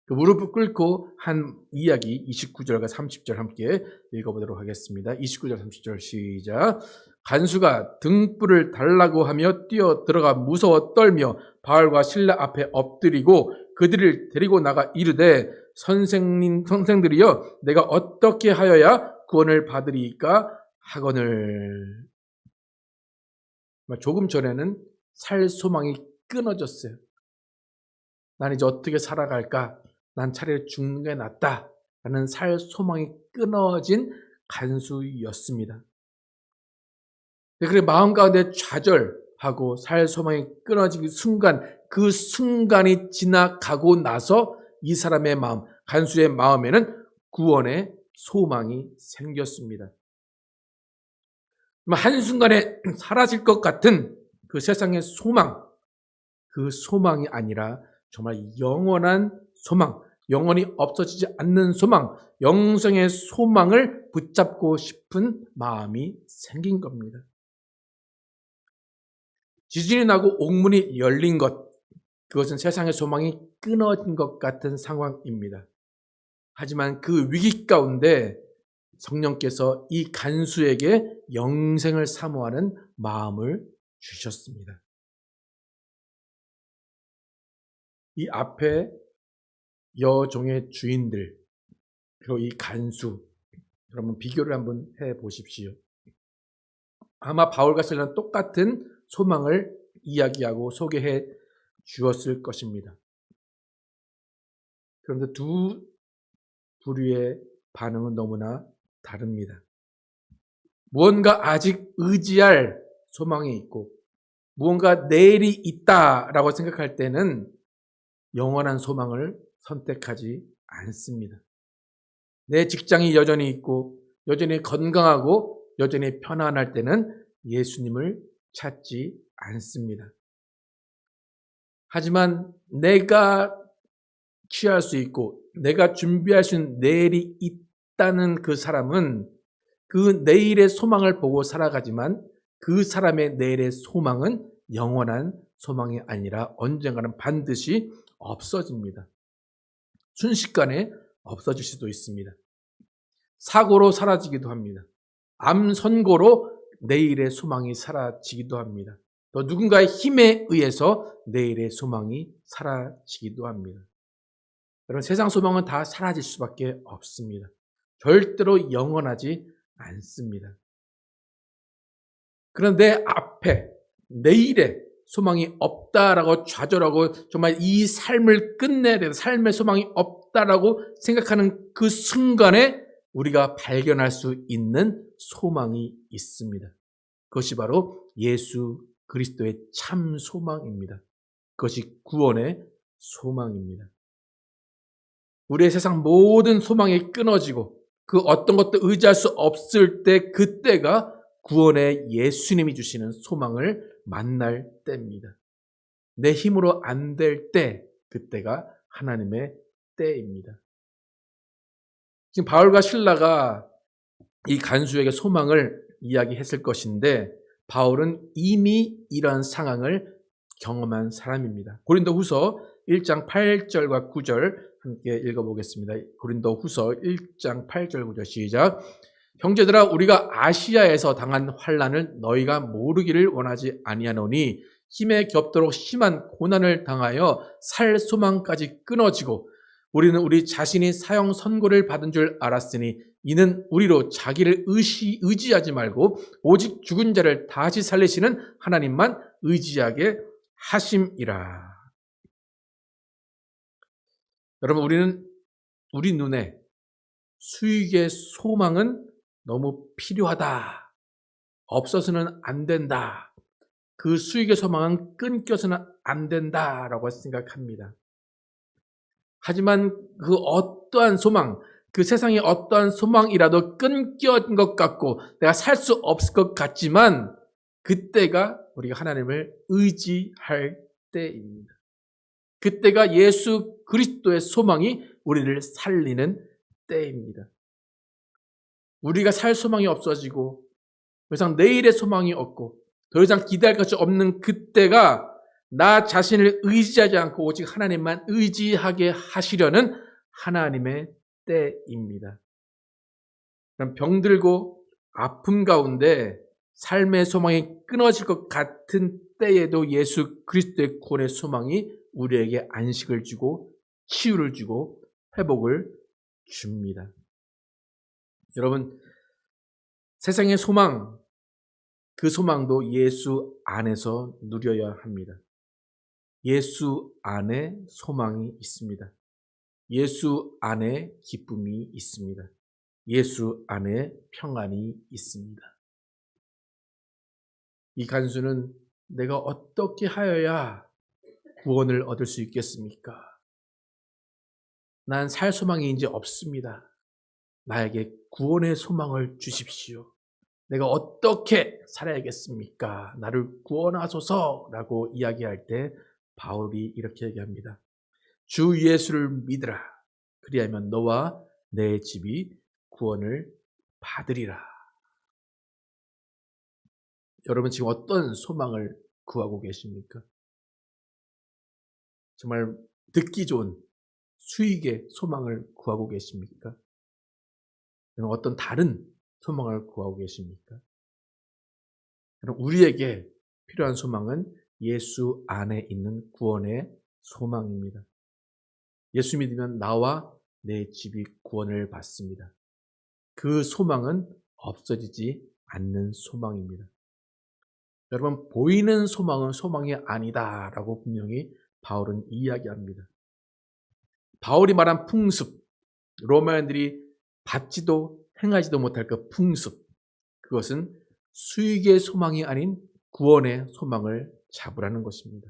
그 무릎을 꿇고 한 이야기 29절과 30절 함께 읽어보도록 하겠습니다. 29절 30절 시작. 간수가 등불을 달라고 하며 뛰어 들어가 무서워 떨며 바울과 실라 앞에 엎드리고 그들을 데리고 나가 이르되 선생들이여 내가 어떻게 하여야 구원을 받으리까 하거늘. 조금 전에는 살 소망이 끊어졌어요. 난 이제 어떻게 살아갈까? 난 차라리 죽는 게 낫다 라는 살 소망이 끊어진 간수였습니다. 그래 마음 가운데 좌절하고 살 소망이 끊어진 순간, 그 순간이 지나가고 나서 이 사람의 마음, 간수의 마음에는 구원의 소망이 생겼습니다. 한순간에 사라질 것 같은 그 세상의 소망, 그 소망이 아니라 정말 영원한 소망, 영원히 없어지지 않는 소망, 영생의 소망을 붙잡고 싶은 마음이 생긴 겁니다. 지진이 나고 옥문이 열린 것, 그것은 세상의 소망이 끊어진 것 같은 상황입니다. 하지만 그 위기 가운데 성령께서 이 간수에게 영생을 사모하는 마음을 주셨습니다. 이 앞에 여종의 주인들, 그리고 이 간수, 여러분 비교를 한번 해 보십시오. 아마 바울과 실라는 똑같은 소망을 이야기하고 소개해 주었을 것입니다. 그런데 두 부류의 반응은 너무나 다릅니다. 무언가 아직 의지할 소망이 있고 무언가 내일이 있다라고 생각할 때는 영원한 소망을 선택하지 않습니다. 내 직장이 여전히 있고 여전히 건강하고 여전히 편안할 때는 예수님을 찾지 않습니다. 하지만 내가 취할 수 있고 내가 준비할 수 있는 내일이 있다는 그 사람은 그 내일의 소망을 보고 살아가지만 그 사람의 내일의 소망은 영원한 소망이 아니라 언젠가는 반드시 없어집니다. 순식간에 없어질 수도 있습니다. 사고로 사라지기도 합니다. 암 선고로 내일의 소망이 사라지기도 합니다. 또 누군가의 힘에 의해서 내일의 소망이 사라지기도 합니다. 여러분, 세상 소망은 다 사라질 수밖에 없습니다. 절대로 영원하지 않습니다. 그런데 앞에 내일의 소망이 없다라고 좌절하고 정말 이 삶을 끝내야 된다, 삶의 소망이 없다라고 생각하는 그 순간에 우리가 발견할 수 있는 소망이 있습니다. 그것이 바로 예수 그리스도의 참 소망입니다. 그것이 구원의 소망입니다. 우리의 세상 모든 소망이 끊어지고 그 어떤 것도 의지할 수 없을 때 그때가 구원의 예수님이 주시는 소망을 만날 때입니다. 내 힘으로 안 될 때, 그때가 하나님의 때입니다. 지금 바울과 실라가 이 간수에게 소망을 이야기했을 것인데 바울은 이미 이런 상황을 경험한 사람입니다. 고린도후서 1장 8절과 9절 함께 읽어보겠습니다. 고린도후서 1장 8절 9절 시작. 형제들아 우리가 아시아에서 당한 환난을 너희가 모르기를 원하지 아니하노니 힘에 겹도록 심한 고난을 당하여 살 소망까지 끊어지고 우리는 우리 자신이 사형 선고를 받은 줄 알았으니 이는 우리로 자기를 의지하지 말고 오직 죽은 자를 다시 살리시는 하나님만 의지하게 하심이라. 여러분 우리 눈에 수익의 소망은 너무 필요하다. 없어서는 안 된다. 그 수익의 소망은 끊겨서는 안 된다라고 생각합니다. 하지만 그 어떠한 소망, 그 세상의 어떠한 소망이라도 끊긴 것 같고 내가 살 수 없을 것 같지만 그때가 우리가 하나님을 의지할 때입니다. 그때가 예수 그리스도의 소망이 우리를 살리는 때입니다. 우리가 살 소망이 없어지고 더 이상 내일의 소망이 없고 더 이상 기대할 것이 없는 그때가 나 자신을 의지하지 않고 오직 하나님만 의지하게 하시려는 하나님의 때입니다. 그럼 병들고 아픔 가운데 삶의 소망이 끊어질 것 같은 때에도 예수 그리스도의 구원의 소망이 우리에게 안식을 주고 치유를 주고 회복을 줍니다. 여러분, 세상의 소망, 그 소망도 예수 안에서 누려야 합니다. 예수 안에 소망이 있습니다. 예수 안에 기쁨이 있습니다. 예수 안에 평안이 있습니다. 이 간수는 내가 어떻게 하여야 구원을 얻을 수 있겠습니까? 난 살 소망이 이제 없습니다. 나에게 구원의 소망을 주십시오. 내가 어떻게 살아야겠습니까? 나를 구원하소서라고 이야기할 때 바울이 이렇게 얘기합니다. 주 예수를 믿으라. 그리하면 너와 내 집이 구원을 받으리라. 여러분 지금 어떤 소망을 구하고 계십니까? 정말 듣기 좋은 수익의 소망을 구하고 계십니까? 어떤 다른 소망을 구하고 계십니까? 우리에게 필요한 소망은 예수 안에 있는 구원의 소망입니다. 예수 믿으면 나와 내 집이 구원을 받습니다. 그 소망은 없어지지 않는 소망입니다. 여러분, 보이는 소망은 소망이 아니다라고 분명히 바울은 이야기합니다. 바울이 말한 풍습, 로마인들이 받지도 행하지도 못할 그 풍습, 그것은 수익의 소망이 아닌 구원의 소망을 잡으라는 것입니다.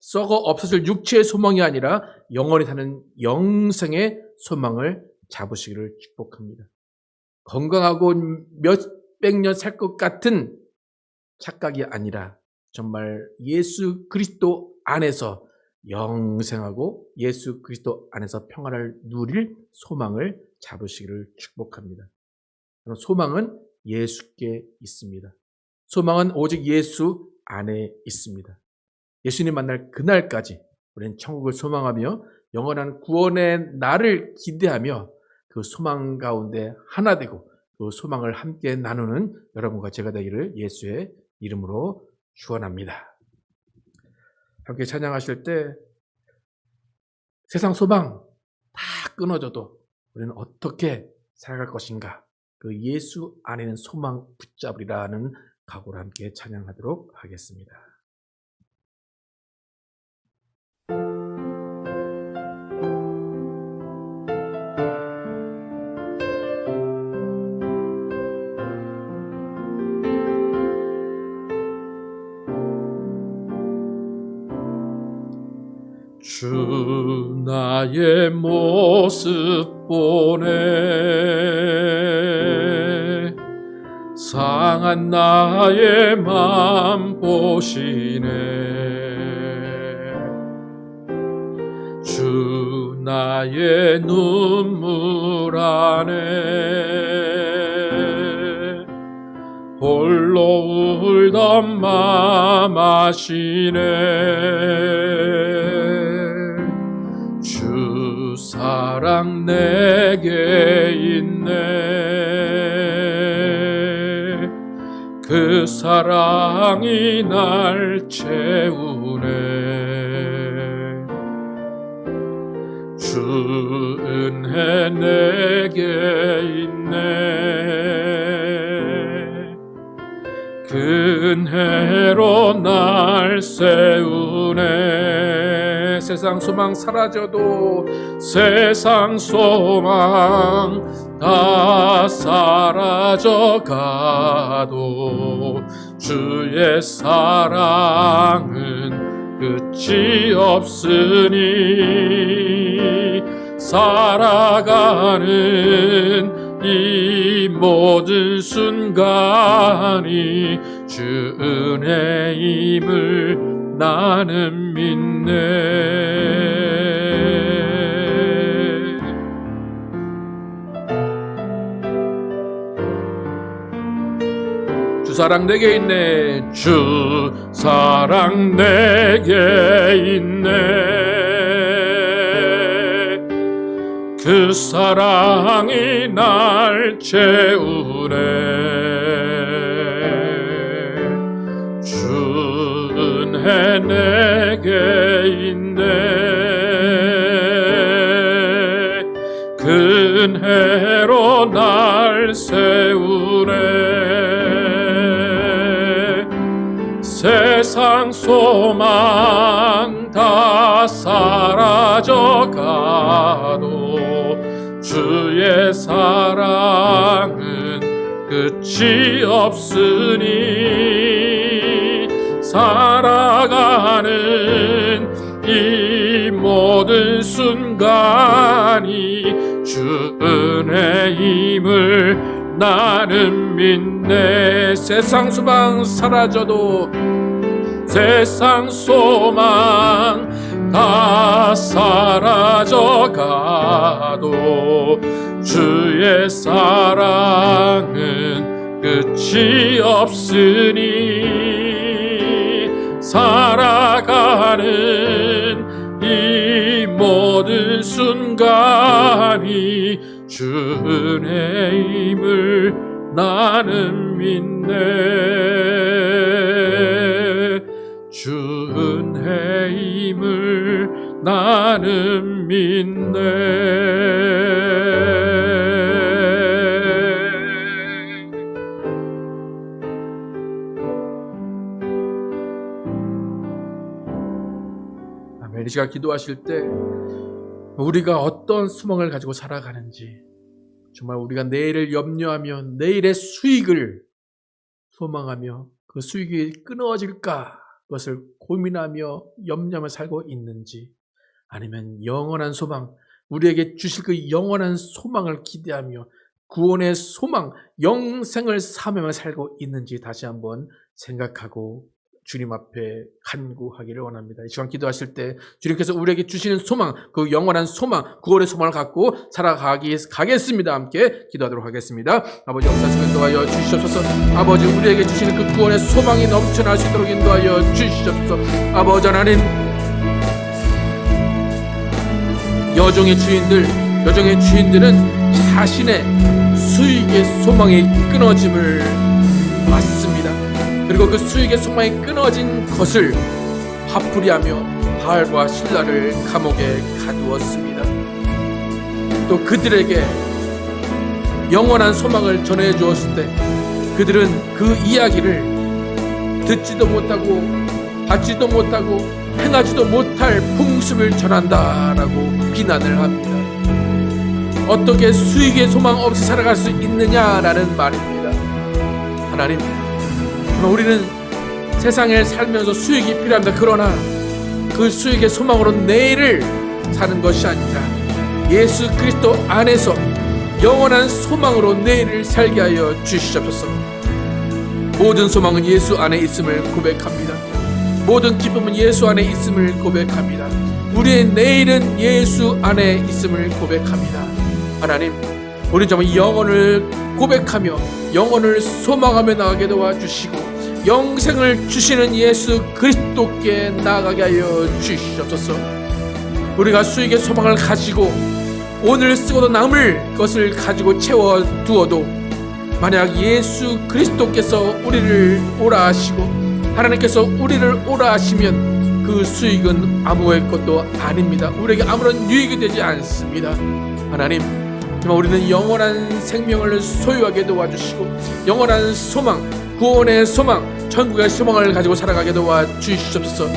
썩어 없어질 육체의 소망이 아니라 영원히 사는 영생의 소망을 잡으시기를 축복합니다. 건강하고 몇백 년 살 것 같은 착각이 아니라 정말 예수 그리스도 안에서 영생하고 예수 그리스도 안에서 평안을 누릴 소망을 잡으시기를 축복합니다. 소망은 예수께 있습니다. 소망은 오직 예수 안에 있습니다. 예수님 만날 그날까지 우리는 천국을 소망하며 영원한 구원의 날을 기대하며 그 소망 가운데 하나 되고 그 소망을 함께 나누는 여러분과 제가 되기를 예수의 이름으로 축원합니다. 함께 찬양하실 때 세상 소망 다 끊어져도 우리는 어떻게 살아갈 것인가? 그 예수 안에는 소망 붙잡으리라는 각오로 함께 찬양하도록 하겠습니다. 주 나의 모습 보네 상한 나의 맘 보시네 주 나의 눈물 안에 홀로 울던 맘 아시네 주 사랑 내게 있네. 그 사랑이 날 채우네. 주 은혜 내게 있네. 그 은혜로 날 세우네. 세상 소망 사라져도 세상 소망 다 사라져가도 주의 사랑은 끝이 없으니 살아가는 이 모든 순간이 주 은혜임을 나는 믿네. 주 사랑 내게 있네. 주 사랑 내게 있네. 그 사랑이 날 채우네. 주 은혜 내게 있네. 그 은혜로 날 세우네. 세상 소망 다 사라져가도 주의 사랑은 끝이 없으니 살아가는 이 모든 순간이 주 은혜임을 나는 믿네. 세상 소망 사라져도 세상 소망 다 사라져가도 주의 사랑은 끝이 없으니 살아가는 이 모든 순간이 주 은혜임을 나는 믿네. 주 은혜임을 나는 믿네. 아멘. 이 시간 기도하실 때 우리가 어떤 소망을 가지고 살아가는지, 정말 우리가 내일을 염려하며 내일의 수익을 소망하며 그 수익이 끊어질까 그것을 고민하며 염려하며 살고 있는지, 아니면 영원한 소망, 우리에게 주실 그 영원한 소망을 기대하며 구원의 소망, 영생을 사명하며 살고 있는지 다시 한번 생각하고 주님 앞에 간구하기를 원합니다. 이 시간 기도하실 때 주님께서 우리에게 주시는 소망, 그 영원한 소망, 구원의 소망을 갖고 살아가겠습니다. 함께 기도하도록 하겠습니다. 아버지 역사하시며 인도하여 주시옵소서. 아버지 우리에게 주시는 그 구원의 소망이 넘쳐날 수 있도록 인도하여 주시옵소서. 아버지 하나님, 여종의 주인들은 자신의 수익의 소망이 끊어짐을 봤습니다. 그리고 그 수익의 소망이 끊어진 것을 화풀이하며 바알과 실라를 감옥에 가두었습니다. 또 그들에게 영원한 소망을 전해 주었을 때 그들은 그 이야기를 듣지도 못하고 받지도 못하고 행하지도 못할 풍습을 전한다라고 비난을 합니다. 어떻게 수익의 소망 없이 살아갈 수 있느냐라는 말입니다. 하나님, 우리는 세상에 살면서 수익이 필요합니다. 그러나 그 수익의 소망으로 내일을 사는 것이 아니라 예수 그리스도 안에서 영원한 소망으로 내일을 살게 하여 주시옵소서. 모든 소망은 예수 안에 있음을 고백합니다. 모든 기쁨은 예수 안에 있음을 고백합니다. 우리의 내일은 예수 안에 있음을 고백합니다. 하나님, 우리 정말 영혼을 고백하며 영혼을 소망하며 나가게 도와주시고 영생을 주시는 예수 그리스도께 나아가게 하여 주시옵소서. 우리가 수익의 소망을 가지고 오늘 쓰고도 남을 것을 가지고 채워두어도 만약 예수 그리스도께서 우리를 오라 하시고 하나님께서 우리를 오라 하시면 그 수익은 아무의 것도 아닙니다. 우리에게 아무런 유익이 되지 않습니다. 하나님, 정말 우리는 영원한 생명을 소유하게 도와주시고 영원한 소망, 구원의 소망, 천국의 소망을 가지고 살아가게 도와주시옵소서.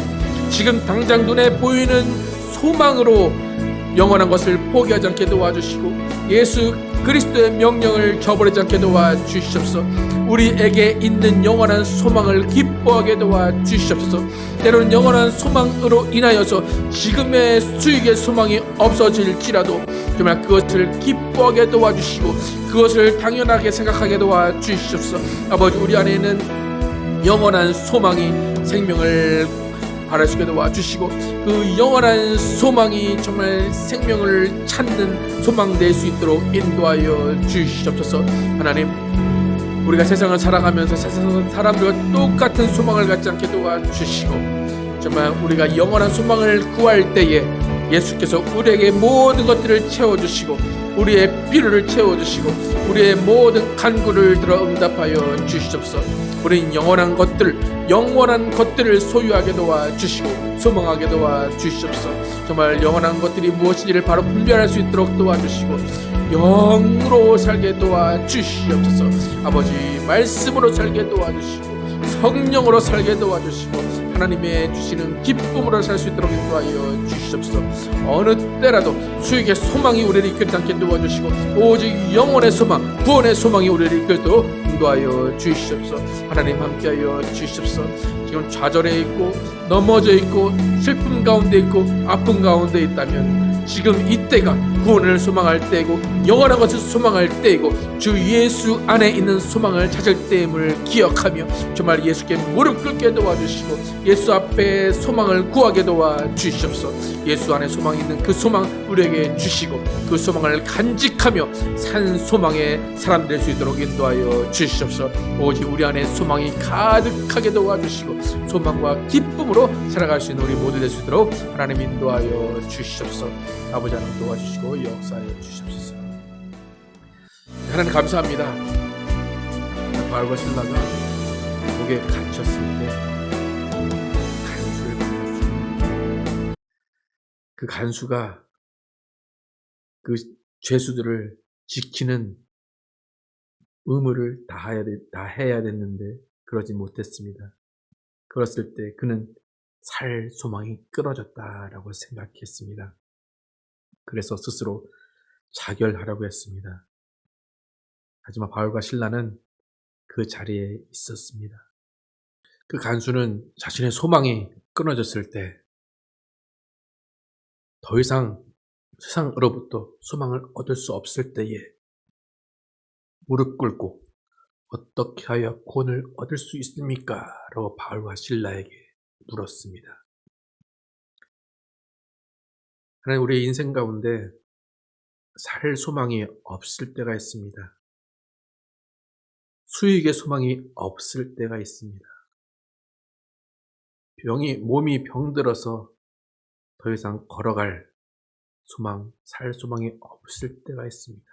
지금 당장 눈에 보이는 소망으로 영원한 것을 포기하지 않게 도와주시고 예수 그리스도의 명령을 저버리지 않게 도와주시옵소서. 우리에게 있는 영원한 소망을 기뻐하게 도와주시옵소서. 때로는 영원한 소망으로 인하여서 지금의 수익의 소망이 없어질지라도 정말 그것을 기뻐하게 도와주시고 그것을 당연하게 생각하게 도와주시옵소서. 아버지, 우리 안에 있는 영원한 소망이 생명을 바라시게 도와주시고 그 영원한 소망이 정말 생명을 찾는 소망 될 수 있도록 인도하여 주시옵소서. 하나님, 우리가 세상을 살아가면서 세상 사람들과 똑같은 소망을 갖지 않게 도와주시고 정말 우리가 영원한 소망을 구할 때에 예수께서 우리에게 모든 것들을 채워주시고 우리의 필요를 채워주시고 우리의 모든 간구를 들어 응답하여 주시옵소서. 우리는 영원한 것들을 소유하게 도와주시고 소망하게 도와주시옵소서. 정말 영원한 것들이 무엇인지를 바로 분별할 수 있도록 도와주시고 영으로 살게 도와주시옵소서. 아버지, 말씀으로 살게 도와주시고 성령으로 살게 도와주시고 하나님의 주시는 기쁨으로 살 수 있도록 인도하여 주시옵소서. 어느 때라도 수익의 소망이 우리를 이끌지 않게 도와주시고 오직 영혼의 소망, 구원의 소망이 우리를 이끌도록 인도하여 주시옵소서. 하나님, 함께하여 주시옵소서. 지금 좌절해 있고 넘어져 있고 슬픔 가운데 있고 아픔 가운데 있다면 지금 이때가 구원을 소망할 때이고 영원한 것을 소망할 때이고 주 예수 안에 있는 소망을 찾을 때임을 기억하며 정말 예수께 무릎 꿇게 도와주시고 예수 앞에 소망을 구하게 도와주시옵소서. 예수 안에 소망이 있는 그 소망 우리에게 주시고 그 소망을 간직하며 산 소망의 사람 될 수 있도록 인도하여 주시옵소서. 오직 우리 안에 소망이 가득하게 도와주시고 소망과 기쁨으로 살아갈 수 있는 우리 모두 될 수 있도록 하나님 인도하여 주시옵소서. 아버지 하나님 도와주시고 역사하여 주시옵소서. 하나님 감사합니다. 바울과 실라가 목에 갇혔을 때 간수를 만났습니다. 그 간수가 그 죄수들을 지키는 의무를 다 해야 됐는데 그러지 못했습니다. 그랬을 때 그는 살 소망이 끊어졌다라고 생각했습니다. 그래서 스스로 자결하라고 했습니다. 하지만 바울과 실라는 그 자리에 있었습니다. 그 간수는 자신의 소망이 끊어졌을 때 더 이상 세상으로부터 소망을 얻을 수 없을 때에 무릎 꿇고 어떻게 하여 구원을 얻을 수 있습니까? 라고 바울과 실라에게 물었습니다. 하나님, 우리의 인생 가운데 살 소망이 없을 때가 있습니다. 수익의 소망이 없을 때가 있습니다. 몸이 병들어서 더 이상 걸어갈 소망, 살 소망이 없을 때가 있습니다.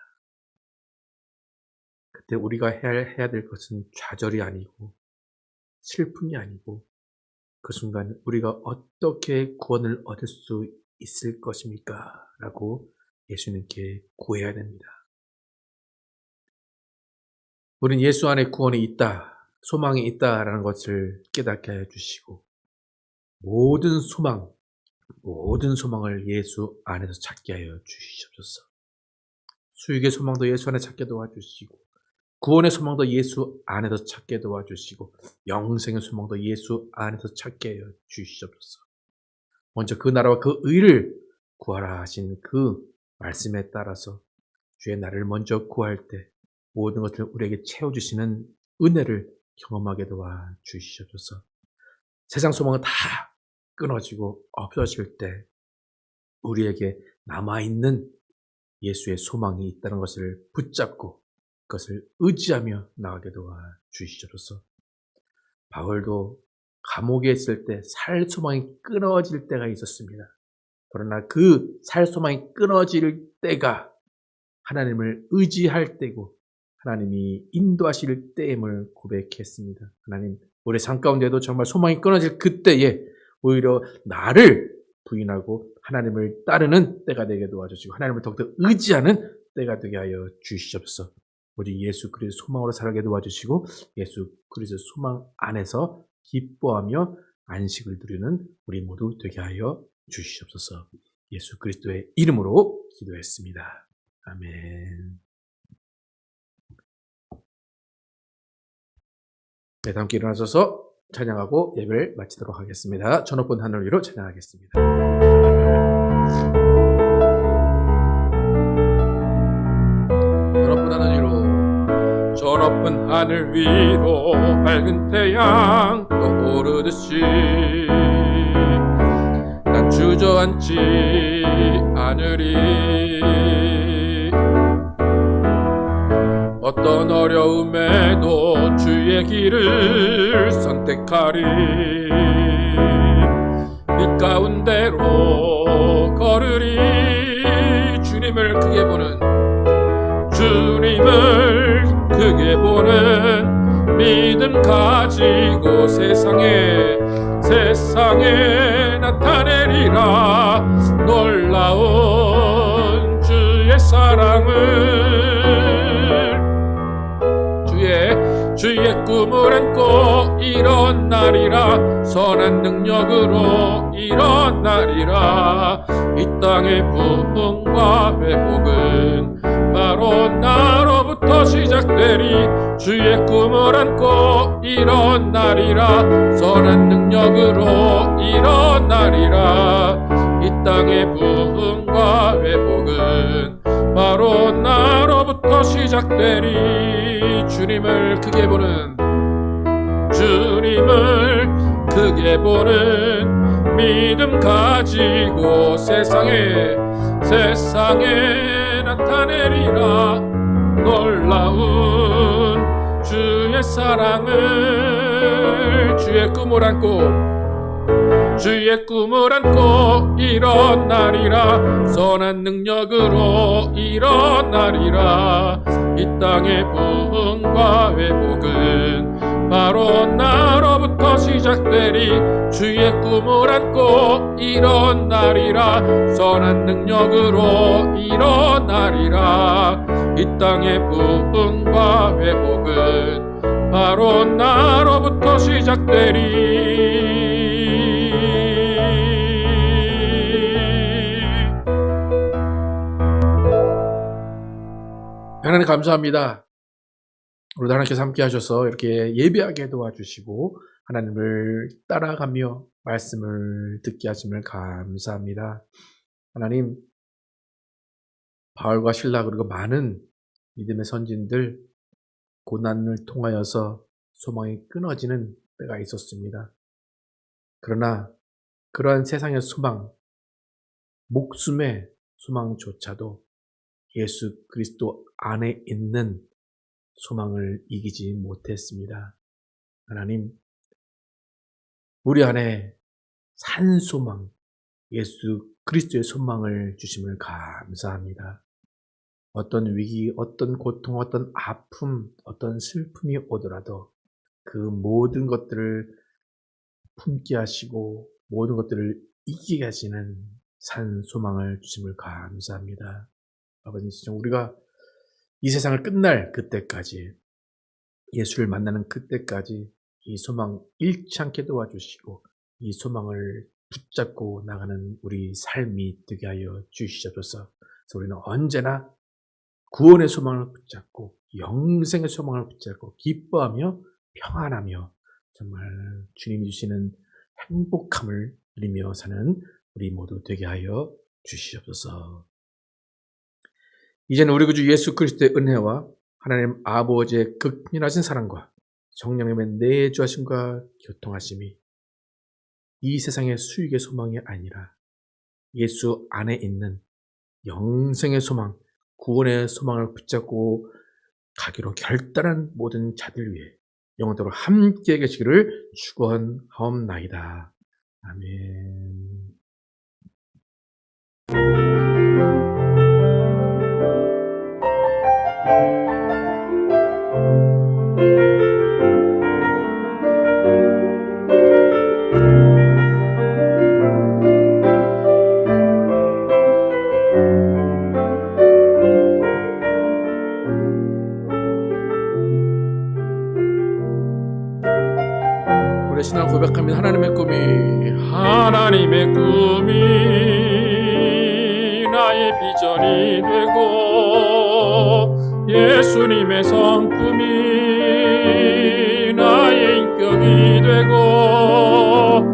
그때 우리가 해야 될 것은 좌절이 아니고 슬픔이 아니고 그 순간 우리가 어떻게 구원을 얻을 수 있을 것입니까? 라고 예수님께 구해야 됩니다. 우린 예수 안에 구원이 있다, 소망이 있다라는 것을 깨닫게 해주시고 모든 소망을 예수 안에서 찾게 하여 주시옵소서. 수익의 소망도 예수 안에 찾게 도와주시고 구원의 소망도 예수 안에서 찾게 도와주시고 영생의 소망도 예수 안에서 찾게 하여 주시옵소서. 먼저 그 나라와 그 의를 구하라 하신 그 말씀에 따라서 주의 나라를 먼저 구할 때 모든 것을 우리에게 채워주시는 은혜를 경험하게 도와주시옵소서. 세상 소망은 다 끊어지고 없어질 때 우리에게 남아있는 예수의 소망이 있다는 것을 붙잡고 그것을 의지하며 나가게 도와주시옵소서. 바울도 감옥에 있을 때 살 소망이 끊어질 때가 있었습니다. 그러나 그 살 소망이 끊어질 때가 하나님을 의지할 때고 하나님이 인도하실 때임을 고백했습니다. 하나님, 우리 삶 가운데도 정말 소망이 끊어질 그때에 오히려 나를 부인하고 하나님을 따르는 때가 되게 도와주시고 하나님을 더욱더 의지하는 때가 되게 하여 주시옵소서. 우리 예수 그리스도 소망으로 살게 도와주시고 예수 그리스도 소망 안에서 기뻐하며 안식을 누리는 우리 모두 되게 하여 주시옵소서. 예수 그리스도의 이름으로 기도했습니다. 아멘. 네, 다 함께 일어나셔서 찬양하고 예배를 마치도록 하겠습니다. 저 높은 하늘 위로 찬양하겠습니다. 저 높은 하늘 위로, 저 높은 하늘 위로 밝은 태양 떠오르듯이 난 주저앉지 않으리. 어떤 어려움에도 주의 길을 선택하리. 빛 가운데로 걸으리. 주님을 크게 보는, 주님을 크게 보는 믿음 가지고 세상에 나타내리라. 놀라운 주의 사랑을, 주의 꿈을 안고 일어나리라. 선한 능력으로 일어나리라. 이 땅의 부흥과 회복은 바로 나로부터 시작되리. 주의 꿈을 안고 일어나리라. 선한 능력으로 일어나리라. 이 땅의 부흥과 회복은 바로 나로부터 시작되리. 주님을 크게 보는, 주님을 크게 보는 믿음 가지고 세상에 나타내리라. 놀라운 주의 사랑을, 주의 꿈을 안고 일어나리라. 선한 능력으로 일어나리라. 이 땅의 부흥과 회복은 바로 나로부터 시작되리. 주의 꿈을 안고 일어나리라. 선한 능력으로 일어나리라. 이 땅의 부흥과 회복은 바로 나로부터 시작되리. 하나님 감사합니다. 오늘 하나님께서 함께 하셔서 이렇게 예배하게 도와주시고 하나님을 따라가며 말씀을 듣게 하심을 감사합니다. 하나님, 바울과 실라 그리고 많은 믿음의 선진들 고난을 통하여서 소망이 끊어지는 때가 있었습니다. 그러나 그러한 세상의 소망, 목숨의 소망조차도 예수 그리스도 안에 있는 소망을 이기지 못했습니다. 하나님, 우리 안에 산 소망, 예수 그리스도의 소망을 주심을 감사합니다. 어떤 위기, 어떤 고통, 어떤 아픔, 어떤 슬픔이 오더라도 그 모든 것들을 품게 하시고 모든 것들을 이기게 하시는 산 소망을 주심을 감사합니다. 아버지, 진짜 우리가 이 세상을 끝날 그때까지, 예수를 만나는 그때까지 이 소망 잃지 않게 도와주시고 이 소망을 붙잡고 나가는 우리 삶이 되게 하여 주시옵소서. 그래서 우리는 언제나 구원의 소망을 붙잡고 영생의 소망을 붙잡고 기뻐하며 평안하며 정말 주님이 주시는 행복함을 누리며 사는 우리 모두 되게 하여 주시옵소서. 이제는 우리 구주 예수 그리스도의 은혜와 하나님 아버지의 극진하신 사랑과 성령님의 내주하심과 교통하심이 이 세상의 수익의 소망이 아니라 예수 안에 있는 영생의 소망, 구원의 소망을 붙잡고 가기로 결단한 모든 자들 위해 영원토록 함께 계시기를 축원하옵나이다. 아멘. 우리 신앙 고백합니다. 하나님의 꿈이 나의 비전이 되고 예수님의 성품이 나의 인격이 되고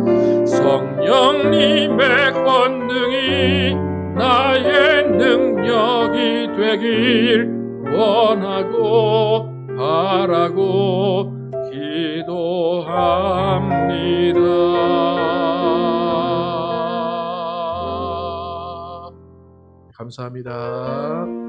성령님의 권능이 나의 능력이 되길 원하고 바라고 기도합니다. 감사합니다.